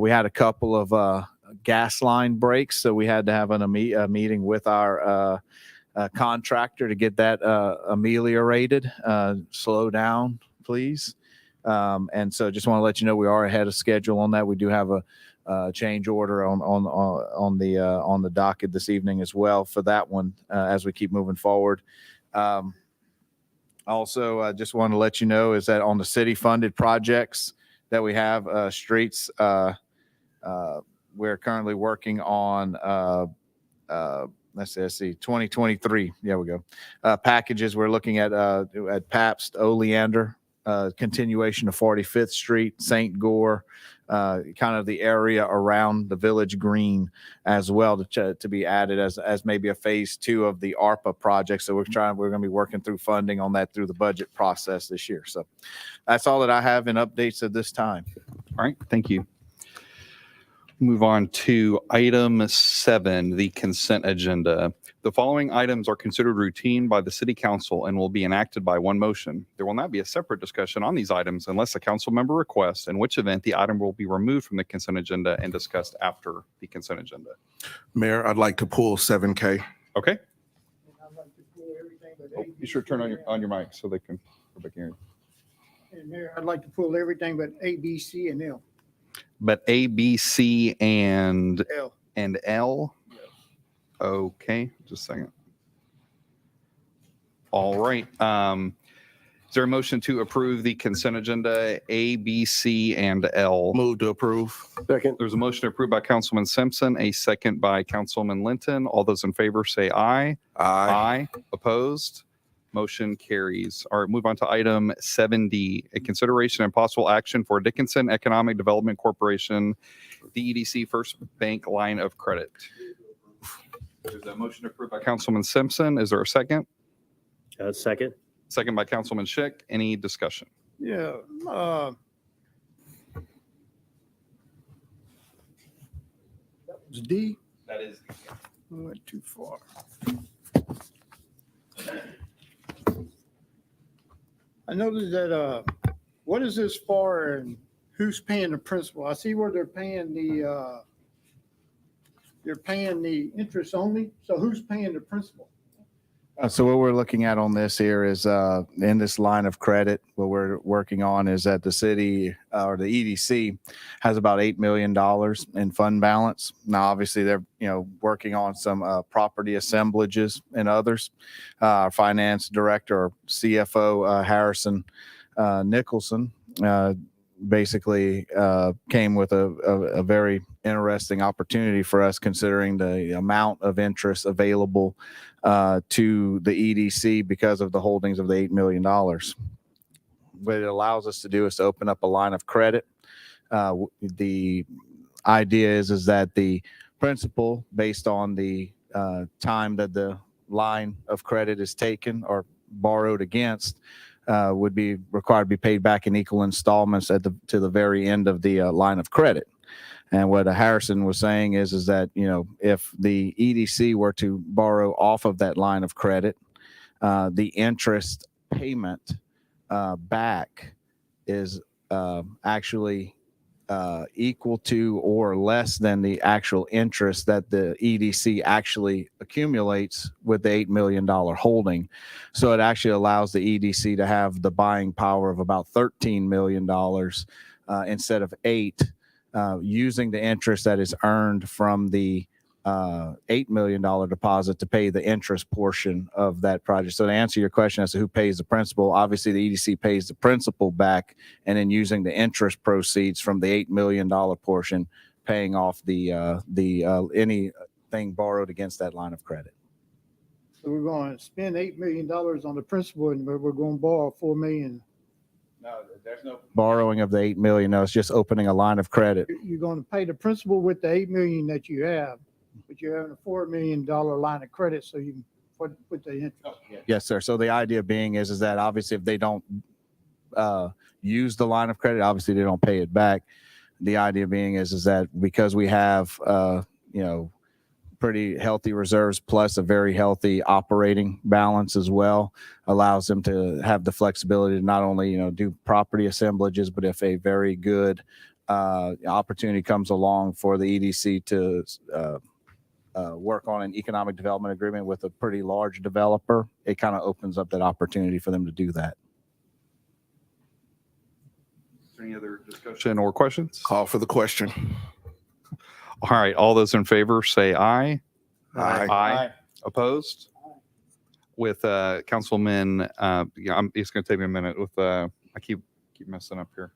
We had a couple of gas line breaks, so we had to have a meeting with our contractor to get that ameliorated. Slow down, please. And so just want to let you know we are ahead of schedule on that. We do have a change order on the docket this evening as well for that one as we keep moving forward. Also, I just want to let you know is that on the city funded projects that we have streets, we're currently working on let's see 2023. There we go. Packages we're looking at Pabst, Oleander, continuation of 45th Street, St. Gore, kind of the area around the Village Green as well to be added as maybe a phase 2 of the ARPA project. So we're going to be working through funding on that through the budget process this year. So that's all that I have in updates at this time. All right, thank you. Move on to item 7, the consent agenda. The following items are considered routine by the city council and will be enacted by one motion. There will not be a separate discussion on these items unless a council member requests, in which event the item will be removed from the consent agenda and discussed after the consent agenda. Mayor, I'd like to pull 7K. Okay. And I'd like to pull everything but A, You B, should C, turn and on your L. mic so they can go back here. And Mayor, I'd like to pull everything but A, B, C, and L. But A, B, C, and L. L. Okay, just a second. All right. Is there a motion to approve the consent agenda A, B, C, and L? Move to approve. Second. There's a motion approved by Councilman Simpson, a second by Councilman Linton. All those in favor say aye. Aye. Opposed? Motion carries. All right, move on to item 7D, a consideration and possible action for Dickinson Economic Development Corporation, DEDC First Bank Line of Credit. There's a motion approved by Councilman Simpson. Is there a second? Second. Second by Councilman Schick. Any discussion? Yeah. That was D. That is. I went too far. I noticed that, what is this for and who's paying the principal? I see where they're paying the interest only. So who's paying the principal? So what we're looking at on this here is in this line of credit, what we're working on is that the city or the EDC has about $8 million in fund balance. Now, obviously, they're working on some property assemblages and others. Our finance director, or CFO Harrison Nicholson, basically came with a very interesting opportunity for us considering the amount of interest available to the EDC because of the holdings of the $8 million. What it allows us to do is to open up a line of credit. The idea is that the principal, based on the time that the line of credit is taken or borrowed against, would be required to be paid back in equal installments to the very end of the line of credit. And what Harrison was saying is that, you know, if the EDC were to borrow off of that line of credit, the interest payment back is actually equal to or less than the actual interest that the EDC actually accumulates with the $8 million holding. So it actually allows the EDC to have the buying power of about $13 million instead of $8, using the interest that is earned from the $8 million deposit to pay the interest portion of that project. So to answer your question as to who pays the principal, obviously the EDC pays the principal back, and then using the interest proceeds from the $8 million portion, paying off the anything borrowed against that line of credit. So we're going to spend $8 million on the principal and we're going to borrow $4 million. No, there's no borrowing of the $8 million. No, it's just opening a line of credit. You're going to pay the principal with the $8 million that you have, but you're having a $4 million line of credit, so you can put the interest. Yes, sir. So the idea being is that obviously if they don't use the line of credit, obviously they don't pay it back. The idea being is that because we have pretty healthy reserves plus a very healthy operating balance as well, allows them to have the flexibility to not only do property assemblages, but if a very good opportunity comes along for the EDC to work on an economic development agreement with a pretty large developer, it kind of opens up that opportunity for them to do that. Is there any other discussion or questions? Call for the question. All right, all those in favor say aye. Aye. Opposed? With Councilman, it's going to take me a minute with, I keep messing up here.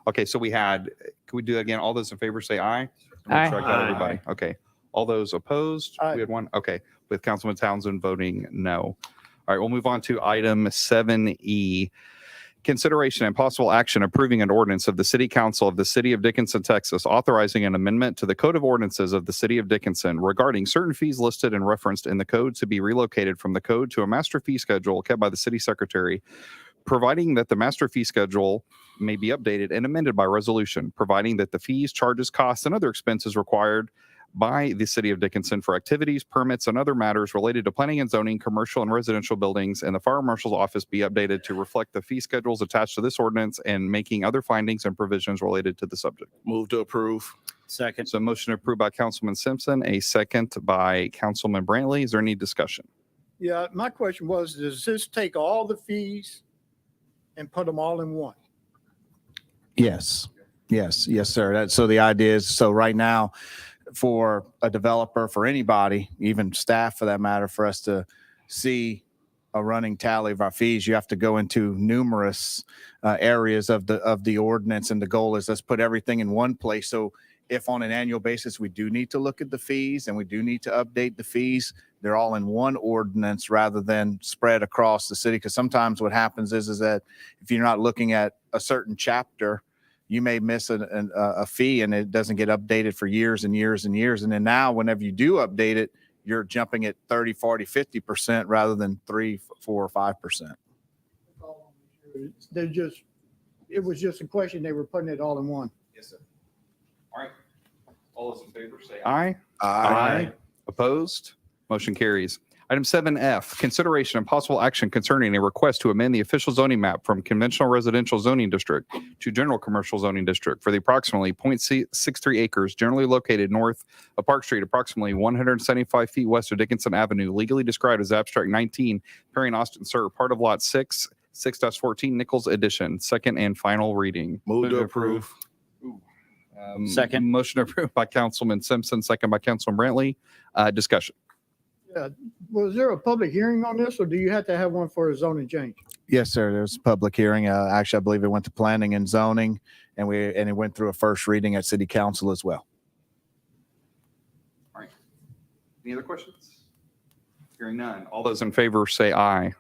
Okay, so can we do it again? All those in favor say aye. Make sure I got everybody. Okay. All those opposed? Aye. We had one. Okay. With Councilman Townsend voting no. All right, we'll move on to item 7E. Consideration and possible action approving an ordinance of the City Council of the City of Dickinson, Texas, authorizing an amendment to the Code of Ordinances of the City of Dickinson regarding certain fees listed and referenced in the code to be relocated from the code to a master fee schedule kept by the City Secretary, providing that the master fee schedule may be updated and amended by resolution, providing that the fees, charges, costs, and other expenses required by the City of Dickinson for activities, permits, and other matters related to planning and zoning, commercial and residential buildings, and the Fire Marshal's office be updated to reflect the fee schedules attached to this ordinance and making other findings and provisions related to the subject. Move to approve. Second. So motion approved by Councilman Simpson, a second by Councilman Brantley. Is there any discussion? Yeah, my question was, does this take all the fees and put them all in one? Yes, sir. So the idea is, so right now, for a developer, for anybody, even staff for that matter, for us to see a running tally of our fees, you have to go into numerous areas of the ordinance, and the goal is let's put everything in one place. So if on an annual basis we do need to look at the fees and we do need to update the fees, they're all in one ordinance rather than spread across the city. Because sometimes what happens is that if you're not looking at a certain chapter, you may miss a fee and it doesn't get updated for years and years and years. And then now whenever you do update it, you're jumping at 30, 40, 50% rather than 3, 4, or 5%. It was just a question. They were putting it all in one. Yes, sir. All right. All those in favor say aye. Aye. Opposed? Motion carries. Item 7F, consideration and possible action concerning a request to amend the official zoning map from conventional residential zoning district to general commercial zoning district for the approximately 0.63 acres generally located north of Park Street, approximately 175 feet west of Dickinson Avenue, legally described as Abstract 19, Perry and Austin, sir, part of Lot 6/14 Nichols Edition, second and final reading. Move to approve. Second. Motion approved by Councilman Simpson, second by Councilman Brantley. Discussion. Was there a public hearing on this, or do you have to have one for a zoning change? Yes, sir. There's a public hearing. Actually, I believe it went to planning and zoning, and it went through a first reading at City Council as well. Any other questions? Hearing none. All those in favor say aye.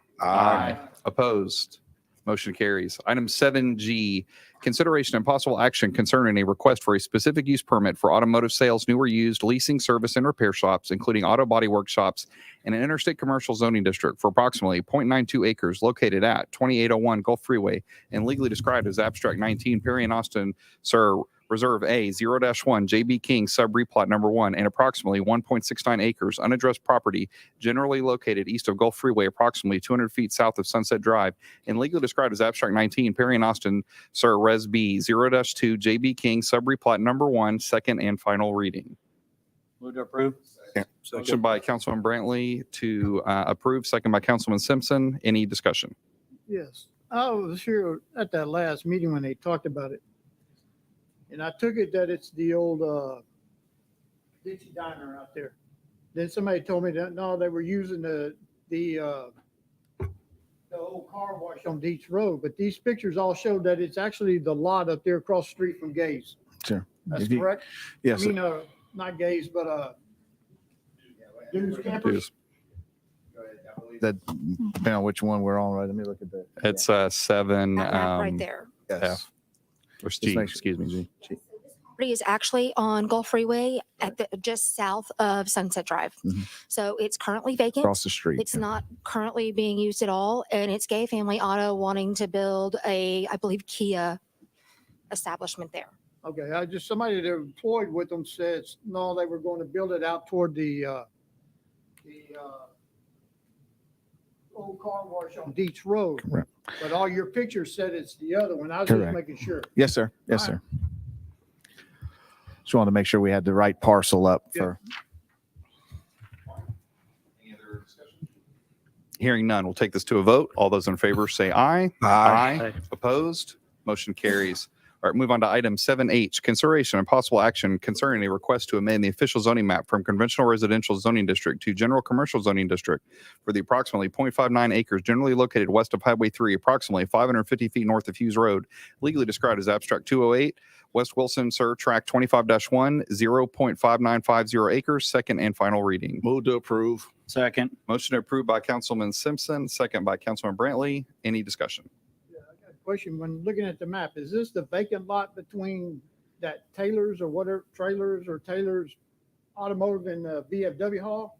Opposed? Motion carries. Item 7G, consideration and possible action concerning a request for a specific use permit for automotive sales, new or used, leasing, service, and repair shops, including auto body workshops in an interstate commercial zoning district for approximately 0.92 acres located at 2801 Gulf Freeway and legally described as Abstract 19, Perry and Austin, Sir, Reserve A 0-1 JB King sub replot number 1 and approximately 1.69 acres unaddressed property generally located east of Gulf Freeway, approximately 200 feet south of Sunset Drive, and legally described as Abstract 19, Perry and Austin, Sir Res B 0-2 JB King sub replot number 1, second and final reading. Move to approve. Motion by Councilman Brantley to approve, second by Councilman Simpson. Any discussion? Yes, I was here at that last meeting when they talked about it. And I took it that it's the old Dixie Diner out there. Then somebody told me that, no, they were using the old car wash on Deets Road. But these pictures all showed that it's actually the lot up there across the street from Gays. Sure. That's If you- correct? Yes. I mean, not Gays, but Dunes Campers. That, depending on which one we're on, right? Let me look at that. It's 7. That map right there. Yes. Or Just G, make sure- excuse me, G. Property is actually on Gulf Freeway at the, just south of Sunset Drive. Mhm. So it's currently vacant. Across the street. It's yeah. not currently being used at all. And it's Gay Family Auto wanting to build a, I believe, Kia establishment there. Okay, somebody that employed with them says, no, they were going to build it out toward the old car wash on Deets Road. Correct. But all your pictures said it's the other one. I was just Correct. making sure. Yes, sir. Yes, All sir. Just wanted to make sure we had the right parcel up for. Hearing none, we'll take this to a vote. All those in favor say aye. Aye. Opposed? Motion carries. All right, move on to item 7H, consideration and possible action concerning a request to amend the official zoning map from conventional residential zoning district to general commercial zoning district for the approximately 0.59 acres generally located west of Highway 3, approximately 550 feet north of Hughes Road, legally described as Abstract 208, West Wilson, Sir, Track 25-1, 0.5950 acres, second and final reading. Move to approve. Second. Motion approved by Councilman Simpson, second by Councilman Brantley. Any discussion? I got a question. When looking at the map, is this the vacant lot between that Taylor's or whatever, Trailers or Taylor's Automotive and VFW Hall?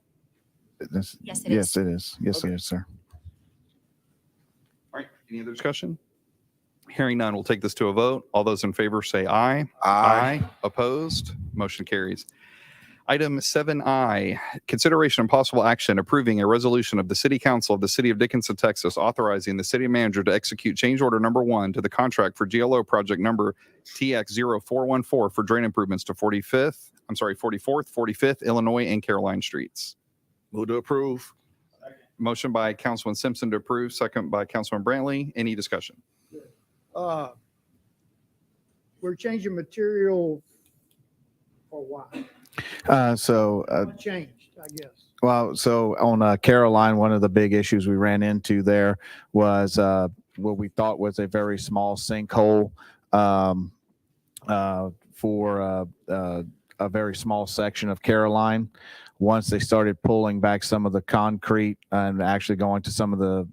This- Yes, it Yes, is. it is. Yes, Okay. it is, sir. All right, any other discussion? Hearing none, we'll take this to a vote. All those in favor say aye. Opposed? Motion carries. Item 7I, consideration and possible action approving a resolution of the City Council of the City of Dickinson, Texas, authorizing the city manager to execute change order number 1 to the contract for GLO project number TX0414 for drain improvements to 44th, 45th, Illinois, and Caroline Streets. Move to approve. Motion by Councilman Simpson to approve, second by Councilman Brantley. Any discussion? We're changing material for why? What Changed, I guess. Well, so on Caroline, one of the big issues we ran into there was what we thought was a very small sinkhole for a very small section of Caroline. Once they started pulling back some of the concrete and actually going to some of the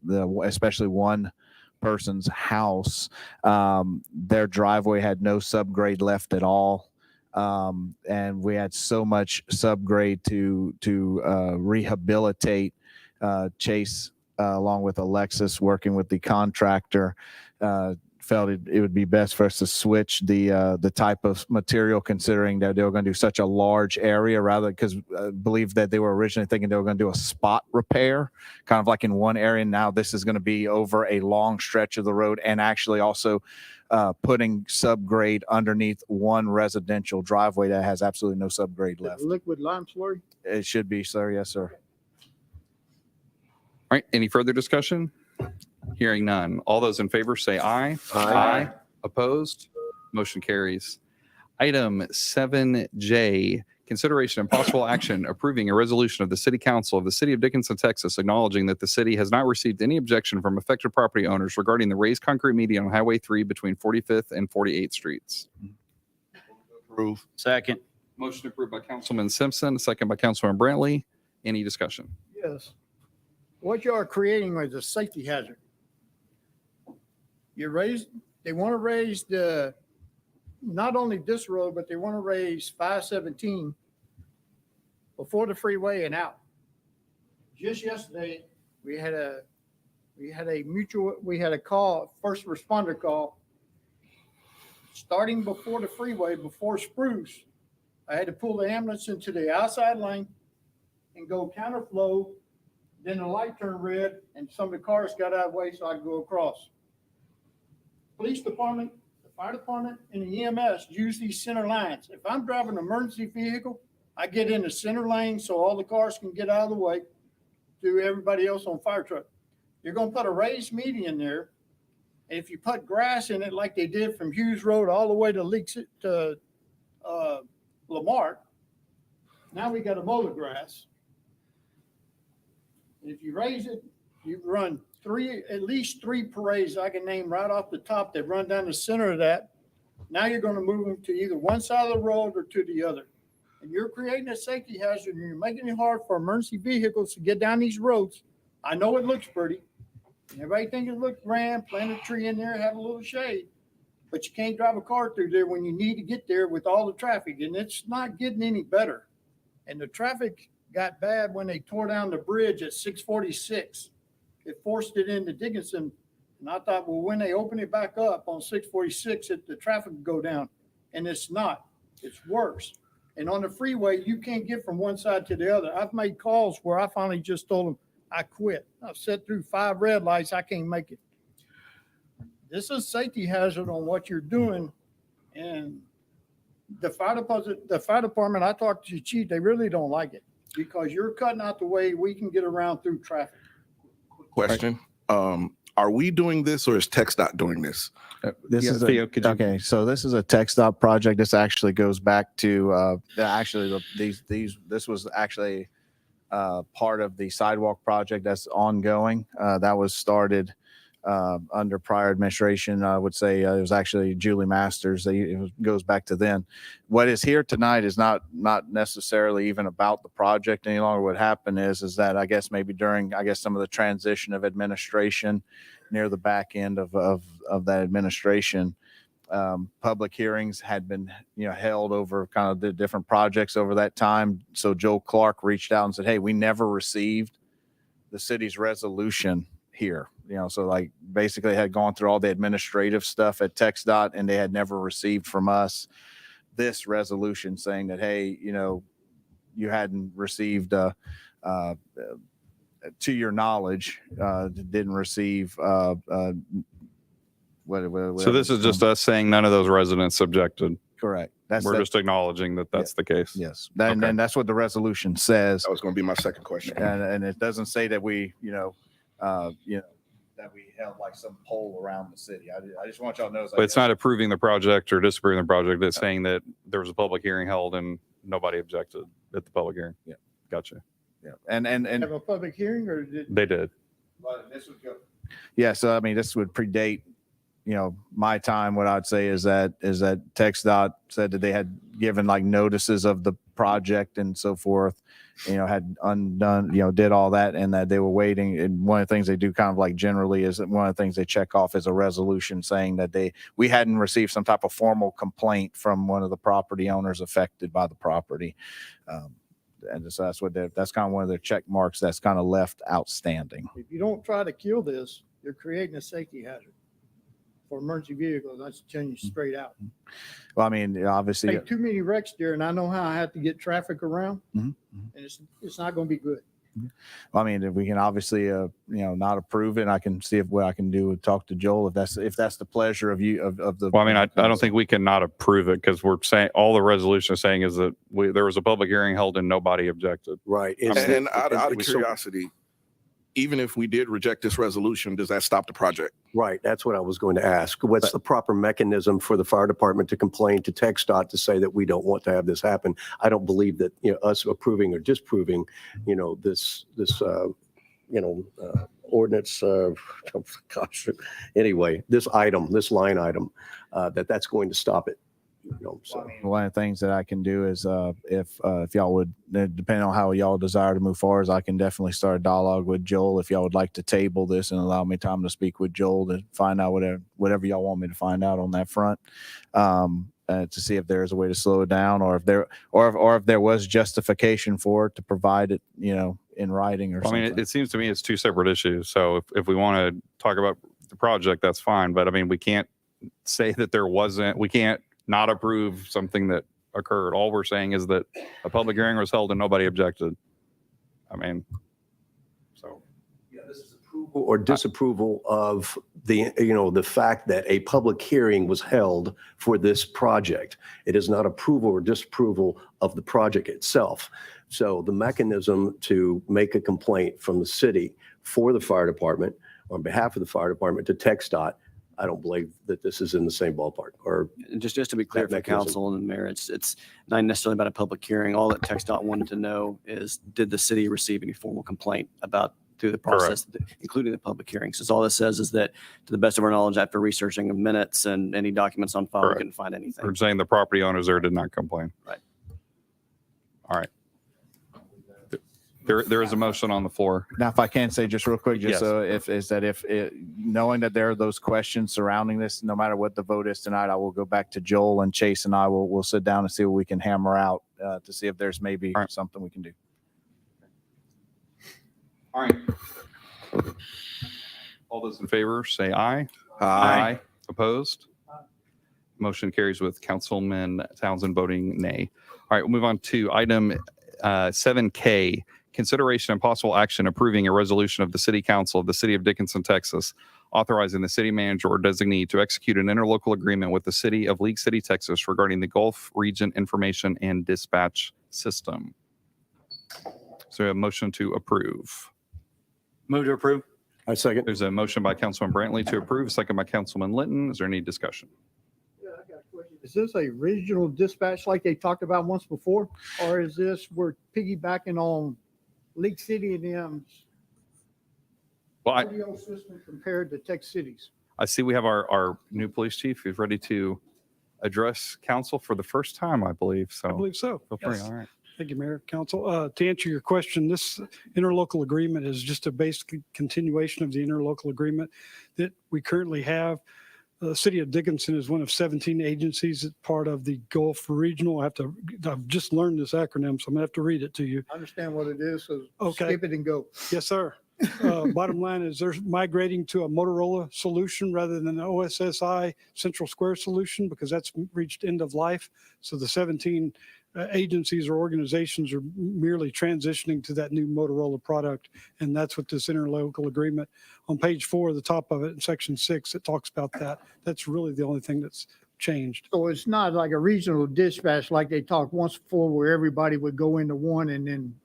especially one person's house, their driveway had no subgrade left at all. And we had so much subgrade to rehabilitate. Chase, along with Alexis, working with the contractor, felt it would be best for us to switch the type of material, considering that they were going to do such a large area, rather because I believe that they were originally thinking they were going to do a spot repair, kind of like in one area. Now this is going to be over a long stretch of the road, and actually also putting subgrade underneath one residential driveway that has absolutely no subgrade left. Liquid lime slurry? It should be, sir. Yes, sir. All right, any further discussion? Hearing none. All those in favor say aye. Aye. Opposed? Motion carries. Item 7J, consideration and possible action approving a resolution of the City Council of the City of Dickinson, Texas, acknowledging that the city has not received any objection from affected property owners regarding the raised concrete median on Highway 3 between 45th and 48th Streets. Approve. Second. Motion approved by Councilman Simpson, second by Councilman Brantley. Any discussion? Yes. What you are creating is a safety hazard. They want to raise not only this road, but they want to raise 517 before the freeway and out. Just yesterday, we had a call, first responder call, starting before the freeway, before Spruce. I had to pull the ambulance into the outside lane and go counterflow. Then the light turned red and some of the cars got out of the way so I could go across. Police department, the fire department, and the EMS use these center lines. If I'm driving an emergency vehicle, I get in the center lane so all the cars can get out of the way to everybody else on fire truck. You're going to put a raised median there. And if you put grass in it like they did from Hughes Road all the way to Lamar, now we got a mow the grass. And if you raise it, you run at least three parades I can name right off the top that run down the center of that. Now you're going to move them to either one side of the road or to the other. And you're creating a safety hazard and you're making it hard for emergency vehicles to get down these roads. I know it looks pretty. Everybody thinks it looks grand, plant a tree in there, have a little shade. But you can't drive a car through there when you need to get there with all the traffic. And it's not getting any better. And the traffic got bad when they tore down the bridge at 646. It forced it into Dickinson. And I thought, well, when they open it back up on 646, the traffic would go down. And it's not. It's worse. And on the freeway, you can't get from one side to the other. I've made calls where I finally just told them, I quit. I've sat through 5 red lights. I can't make it. This is a safety hazard on what you're doing. And the fire department, I talked to the chief, they really don't like it because you're cutting out the way we can get around through traffic. Question. Are we doing this or is TxDOT doing this? This Yeah, is Theo, could you- okay. So this is a TxDOT project. This actually goes back to this was actually part of the sidewalk project that's ongoing. That was started under prior administration. I would say it was actually Julie Masters. It goes back to then. What is here tonight is not necessarily even about the project any longer. What happened is that I guess maybe during some of the transition of administration near the back end of that administration, public hearings had been held over kind of the different projects over that time. So Joe Clark reached out and said, hey, we never received the city's resolution here. So like basically had gone through all the administrative stuff at TxDOT and they had never received from us this resolution saying that, hey, you hadn't received, to your knowledge, didn't receive, So this is just us saying none of those residents objected. correct. We're just acknowledging that that's the case. Yes. Okay. And that's what the resolution says. That was going to be my second question. And it doesn't say that we, that we held like some poll around the city. I just want y'all to know. But it's not approving the project or disapproving the project. It's saying that there was a public hearing held and nobody objected at the public hearing. Yeah. Gotcha. Yeah. And Have a public hearing or did? They did. yeah, so I mean, this would predate, my time. What I'd say is that TxDOT said that they had given like notices of the project and so forth, had undone, did all that and that they were waiting. And one of the things they do kind of like generally is that one of the things they check off is a resolution saying that we hadn't received some type of formal complaint from one of the property owners affected by the property. And so that's kind of one of their check marks that's kind of left outstanding. If you don't try to kill this, you're creating a safety hazard for emergency vehicles. That's telling you straight out. Well, I mean, obviously, Hey, too many wrecks there, and I know how I have to get traffic around, Mhm. and it's not going to be good. I mean, if we can obviously, not approve it, I can see what I can do and talk to Joel if that's the pleasure of you of the. Well, I mean, I don't think we can not approve it because we're saying all the resolution is saying is that there was a public hearing held and nobody objected. Right. And out of we- so- curiosity, even if we did reject this resolution, does that stop the project? Right, that's what I was going to ask. What's the proper mechanism for the fire department to complain to TxDOT to say that we don't want to have this happen? I don't believe that, us approving or disproving, this ordinance, gosh, anyway, this line item, that's going to stop it. So One of the things that I can do is, if y'all would, depending on how y'all desire to move forward, is I can definitely start a dialogue with Joel if y'all would like to table this and allow me time to speak with Joel to find out whatever y'all want me to find out on that front, to see if there's a way to slow it down, or if there was justification for it to provide it, in writing or I something. mean, it seems to me it's two separate issues. So if we want to talk about the project, that's fine. But I mean, we can't say that we can't not approve something that occurred. All we're saying is that a public hearing was held and nobody objected. I mean, so. yeah, this is approval or disapproval of the fact that a public hearing was held for this project. It is not approval or disapproval of the project itself. So the mechanism to make a complaint from the city for the fire department on behalf of the fire department to TxDOT, I don't believe that this is in the same ballpark. Or just to be clear that for mechanism. council and the mayor, it's not necessarily about a public hearing. All that TxDOT wanted to know is, did the city receive any formal complaint through the process, including the public hearings? So all this says is that, to the best of our knowledge, after researching the minutes and any documents on file, we couldn't find anything. We're saying the property owners there did not complain. Right. All right. There is a motion on the floor. Now, if I can say just real quick, Yes. knowing that there are those questions surrounding this, no matter what the vote is tonight, I will go back to Joel and Chase, and we'll sit down and see what we can hammer out to see if there's maybe something we can do. All right. All those in favor, say aye. Aye. Opposed? Motion carries with Councilman Townsend voting nay. All right, we'll move on to item 7K. Consideration and possible action approving a resolution of the City Council of the City of Dickinson, Texas, authorizing the city manager or designee to execute an interlocal agreement with the City of League City, Texas regarding the Gulf Region Information and Dispatch System. So a motion to approve. Move to approve. I second. There's a motion by Councilman Brantley to approve, second by Councilman Linton. Is there any discussion? Yeah, I got a question. Is this a regional dispatch like they talked about once before? Or is this, we're piggybacking on League City and them's Well, radio system compared to Tech Cities? I see we have our new police chief who's ready to address council for the first time, I believe. So I believe so. feel free. Yes. All right. Thank you, Mayor, Council. To answer your question, this interlocal agreement is just a basic continuation of the interlocal agreement that we currently have. The City of Dickinson is one of 17 agencies that's part of the Gulf Regional. I've just learned this acronym, so I'm gonna have to read it to you. I understand what it is, so Okay. skip it and go. Yes, sir. Bottom line is they're migrating to a Motorola solution rather than an OSSI Central Square solution because that's reached end of life. So the 17 agencies or organizations are merely transitioning to that new Motorola product. And that's what this interlocal agreement on page 4, the top of it, in section 6, it talks about that. That's really the only thing that's changed. So it's not like a regional dispatch like they talked once before where everybody would go into one and then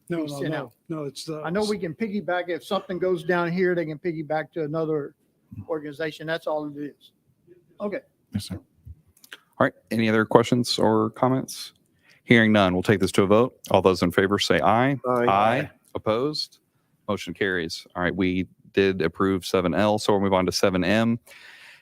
No, be no, sent no, out. no, it's the. I know we can piggyback. If something goes down here, they can piggyback to another organization. That's all it is. Okay. Yes, sir. All right. Any other questions or comments? Hearing none, we'll take this to a vote. All those in favor say aye. Aye. Opposed? Motion carries. All right. We did approve 7L, so we'll move on to 7M.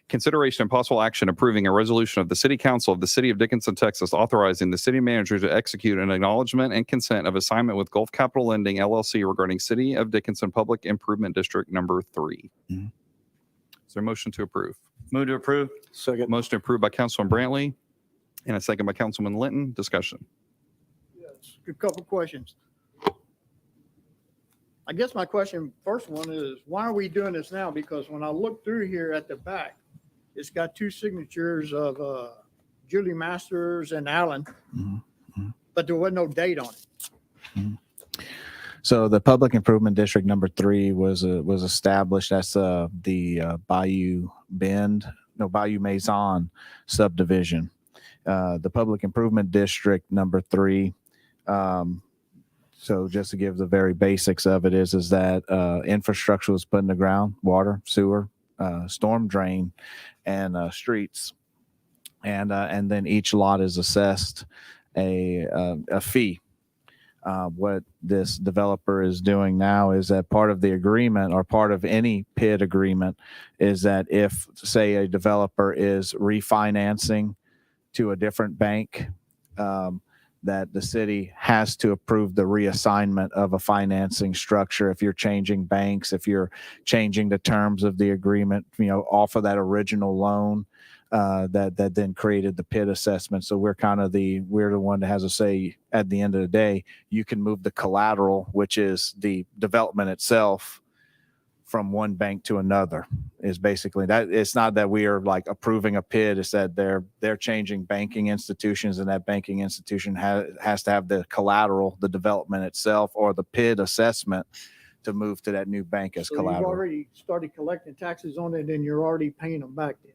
Consideration and possible action approving a resolution of the City Council of the City of Dickinson, Texas, authorizing the city manager to execute an acknowledgement and consent of assignment with Gulf Capital Lending LLC regarding City of Dickinson Public Improvement District Number 3. Mhm. Is there a motion to approve? Move to approve. Second. Motion approved by Councilman Brantley and a second by Councilman Linton. Discussion. Yes. A couple questions. I guess my first one is, why are we doing this now? Because when I look through here at the back, it's got 2 signatures of Julie Masters and Allen, but there was no date on it. So the Public Improvement District Number 3 was established. That's the Bayou Maison subdivision. The Public Improvement District Number 3. So just to give the very basics of it is that infrastructure was put in the ground: water, sewer, storm drain, and streets. And then each lot is assessed a fee. What this developer is doing now is that part of the agreement, or part of any PID agreement, is that if, say, a developer is refinancing to a different bank, that the city has to approve the reassignment of a financing structure. If you're changing banks, if you're changing the terms of the agreement, off of that original loan, that then created the PID assessment. So we're the one that has a say at the end of the day. You can move the collateral, which is the development itself, from one bank to another. Is basically that. It's not that we are like approving a PID. It's that they're changing banking institutions, and that banking institution has to have the collateral, the development itself, or the PID assessment to move to that new bank as So you've collateral. already started collecting taxes on it and you're already paying them back then.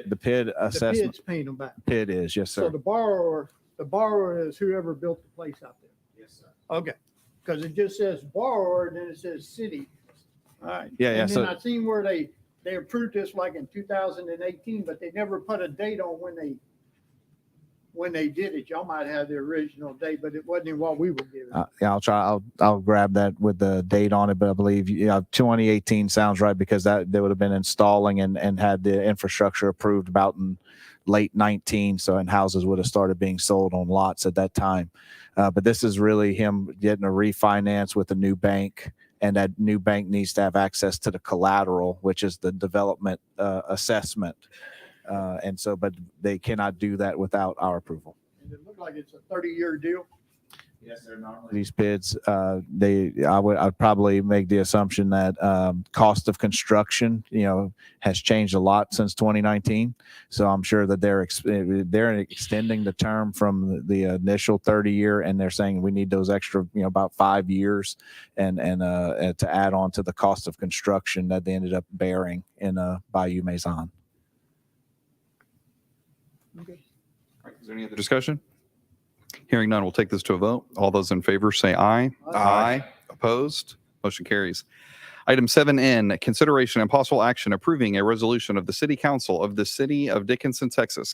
The PID The assessment. PID's paying them back. PID is, yes, So sir. the borrower is whoever built the place out there. Yes, sir. Okay, because it just says borrower, then it says city. All right. Yeah, yeah, And so- then I seen where they approved this like in 2018, but they never put a date on when they did it. Y'all might have the original date, but it wasn't in what we were given. Yeah, I'll try. I'll grab that with the date on it, but I believe 2018 sounds right, because that they would have been installing and had the infrastructure approved about in late 19. So, and houses would have started being sold on lots at that time. But this is really him getting a refinance with a new bank, and that new bank needs to have access to the collateral, which is the development assessment. And so, but they cannot do that without our approval. And it looked like it's a 30-year deal. Yes, they're normally these bids. I'd probably make the assumption that cost of construction, has changed a lot since 2019. So I'm sure that they're extending the term from the initial 30-year, and they're saying we need those extra, about 5 years, and to add on to the cost of construction that they ended up bearing in Bayou Maison. Okay. Is there any other discussion? Hearing none, we'll take this to a vote. All those in favor say aye. Aye. Opposed? Motion carries. Item 7N, consideration and possible action approving a resolution of the City Council of the City of Dickinson, Texas,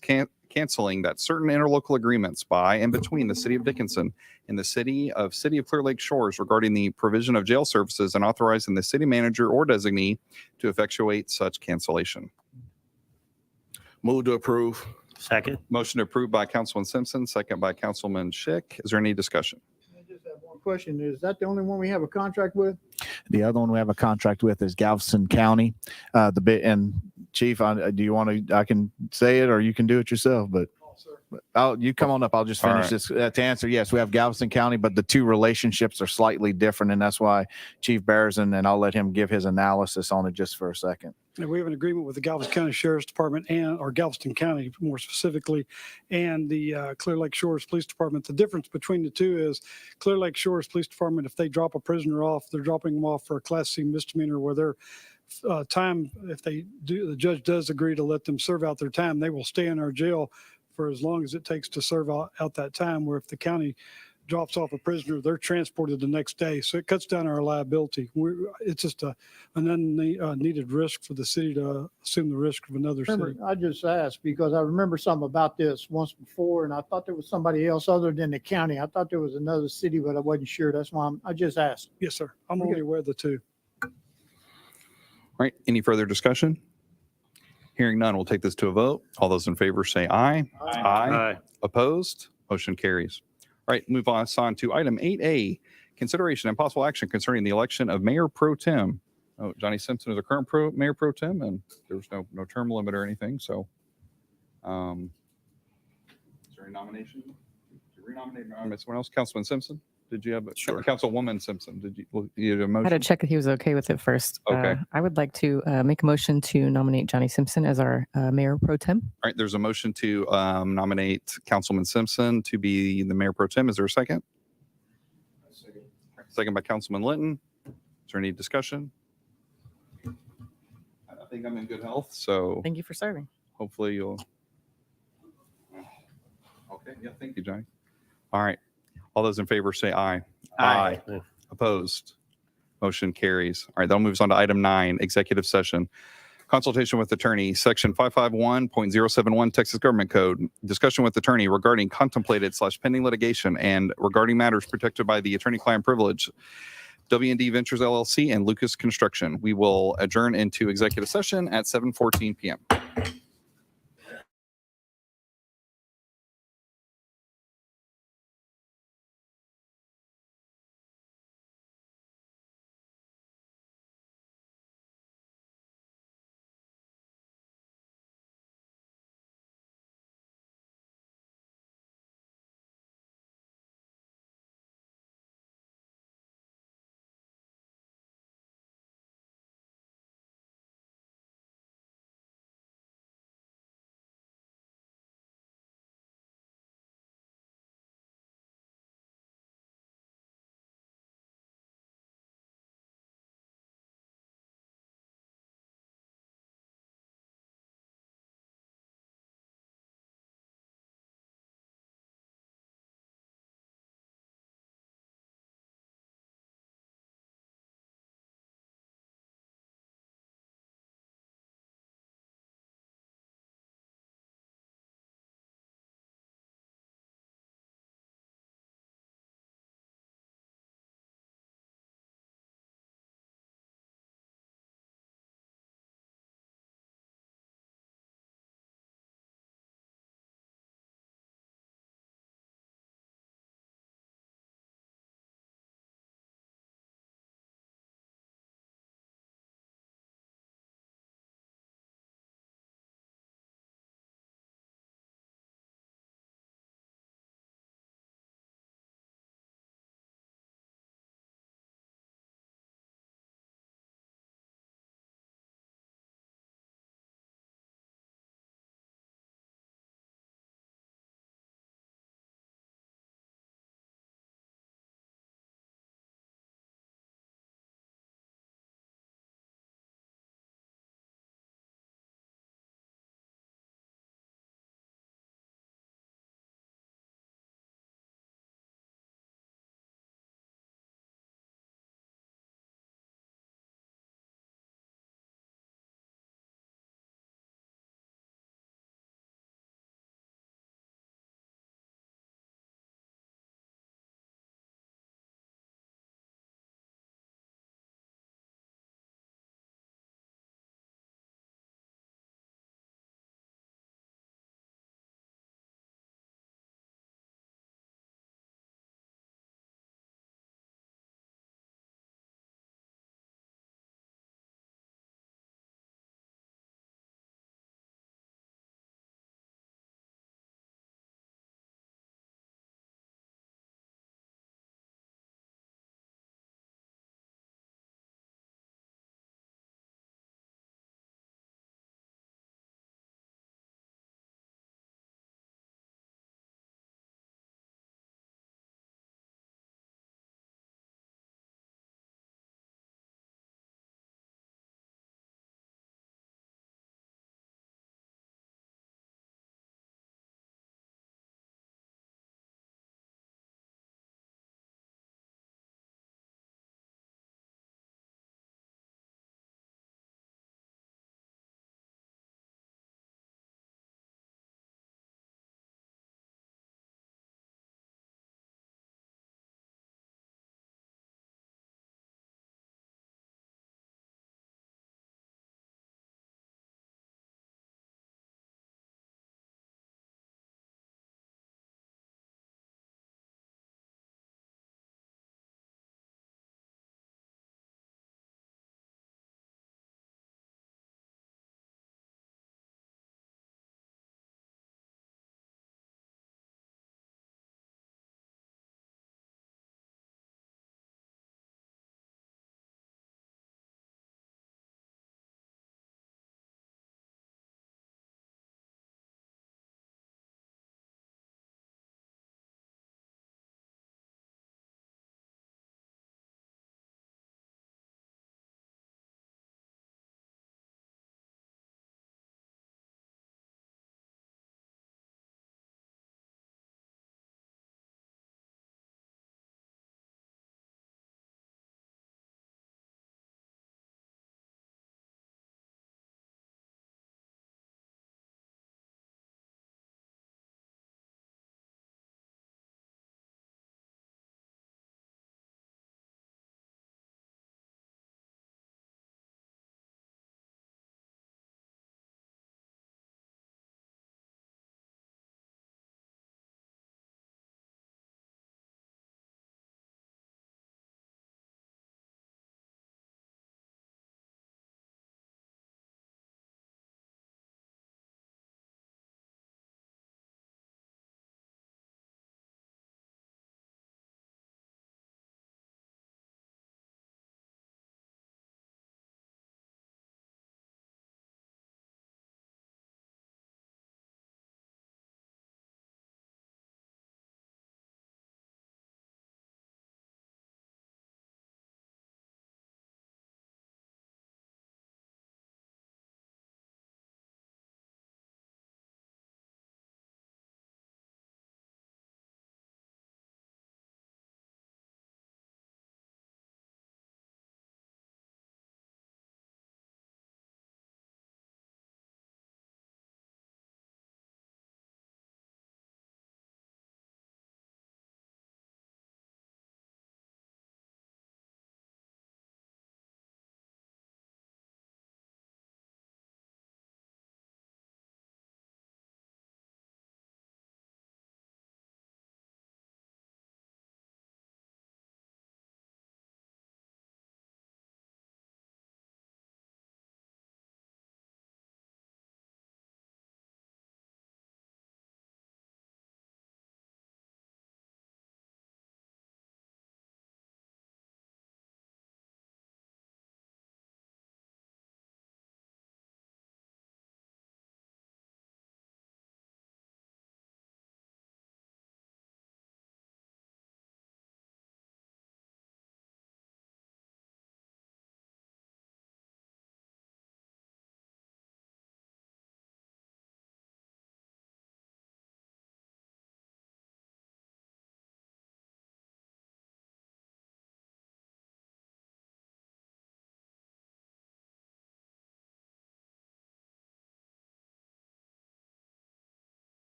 canceling that certain interlocal agreements by and between the City of Dickinson and the City of Clear Lake Shores regarding the provision of jail services, and authorizing the city manager or designee to effectuate such cancellation. Move to approve. Second. Motion approved by Councilman Simpson, second by Councilman Schick. Is there any discussion? I just have one question. Is that the only one we have a contract with? The other one we have a contract with is Galveston County. The bit, and Chief, do you want to? I can say it, or you can do it yourself. But you come on up. I'll just finish this to answer. Yes, we have Galveston County, but the two relationships are slightly different, and that's why Chief Bearson, and I'll let him give his analysis on it just for a second. And we have an agreement with the Galveston County Sheriff's Department or Galveston County more specifically, and the Clear Lake Shores Police Department. The difference between the two is Clear Lake Shores Police Department, if they drop a prisoner off, they're dropping them off for a Class C misdemeanor, where their time, if the judge does agree to let them serve out their time, they will stay in our jail for as long as it takes to serve out that time, where if the county drops off a prisoner, they're transported the next day. So it cuts down our liability. It's just an unneeded risk for the city to assume the risk of another city. I just asked because I remember something about this once before, and I thought there was somebody else other than the county. I thought there was another city, but I wasn't sure. That's why I just asked. Yes, sir. I'm only aware of the two. All right. Any further discussion? Hearing none, we'll take this to a vote. All those in favor say aye. Aye. Opposed? Motion carries. All right, move on to item 8A, consideration and possible action concerning the election of Mayor Pro Tem. Oh, Johnny Simpson is the current Mayor Pro Tem, and there's no term limit or anything. So, is there a nomination? Did you renominate someone else? Councilman Simpson? Did you have Sure. Councilwoman Simpson? You had a I motion? had to check if he was okay with it first. Okay. I would like to make a motion to nominate Johnny Simpson as our mayor pro tem. All right, there's a motion to nominate Councilman Simpson to be the Mayor Pro Tem. Is there a second? Second by Councilman Linton. Is there any discussion? I think I'm in good health, so Thank you for serving. hopefully you'll. Okay, yeah, thank you, Johnny. All right, all those in favor say aye. Aye. Opposed? Motion carries. All right, that moves on to item 9, executive session. Consultation with attorney, section 551.071 Texas Government Code. Discussion with attorney regarding contemplated / pending litigation and regarding matters protected by the attorney-client privilege. W&D Ventures LLC and Lucas Construction. We will adjourn into executive session at 7:14 p.m.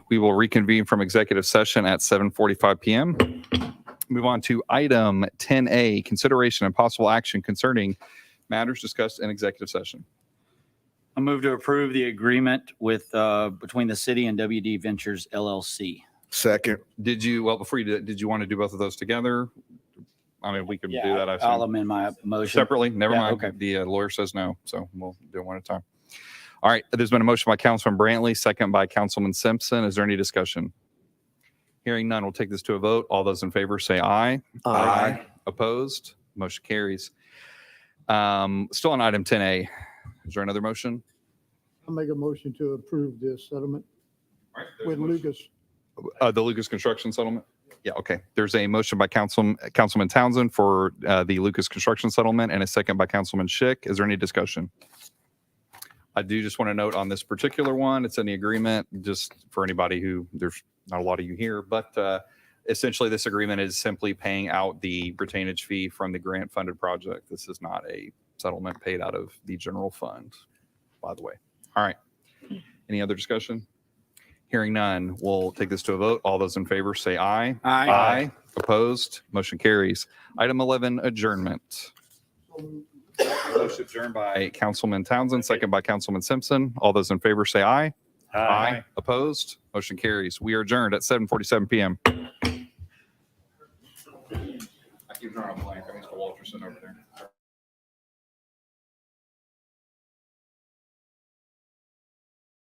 We will reconvene from executive session at 7:45 PM. Move on to item 10A, consideration and possible action concerning matters discussed in executive session. I move to approve the agreement with, between the city and WD Ventures LLC. Second. Before you did you want to do both of those together? I mean, we could do that. I I'll assume. amend my motion. Separately? Never Yeah, mind. okay. The lawyer says no, so we'll do it one at a time. All right, there's been a motion by Councilman Brantley, second by Councilman Simpson. Is there any discussion? Hearing none, we'll take this to a vote. All those in favor say aye. Aye. Opposed? Motion carries. Still on item 10A. Is there another motion? I'll make a motion to approve this settlement with Lucas. The Lucas Construction Settlement? Yeah, okay. There's a motion by Councilman Townsend for the Lucas Construction Settlement and a second by Councilman Schick. Is there any discussion? I do just want to note on this particular one, it's in the agreement, just for anybody who, there's not a lot of you here, but essentially this agreement is simply paying out the retainage fee from the grant funded project. This is not a settlement paid out of the general fund, by the way. All right. Any other discussion? Hearing none, we'll take this to a vote. All those in favor say aye. Aye. Opposed? Motion carries. Item 11, adjournment. Motion adjourned by Councilman Townsend, second by Councilman Simpson. All those in favor say aye. Opposed? Motion carries. We are adjourned at 7:47 PM. I keep drawing a blank. I mean, Mr. Walterson over there.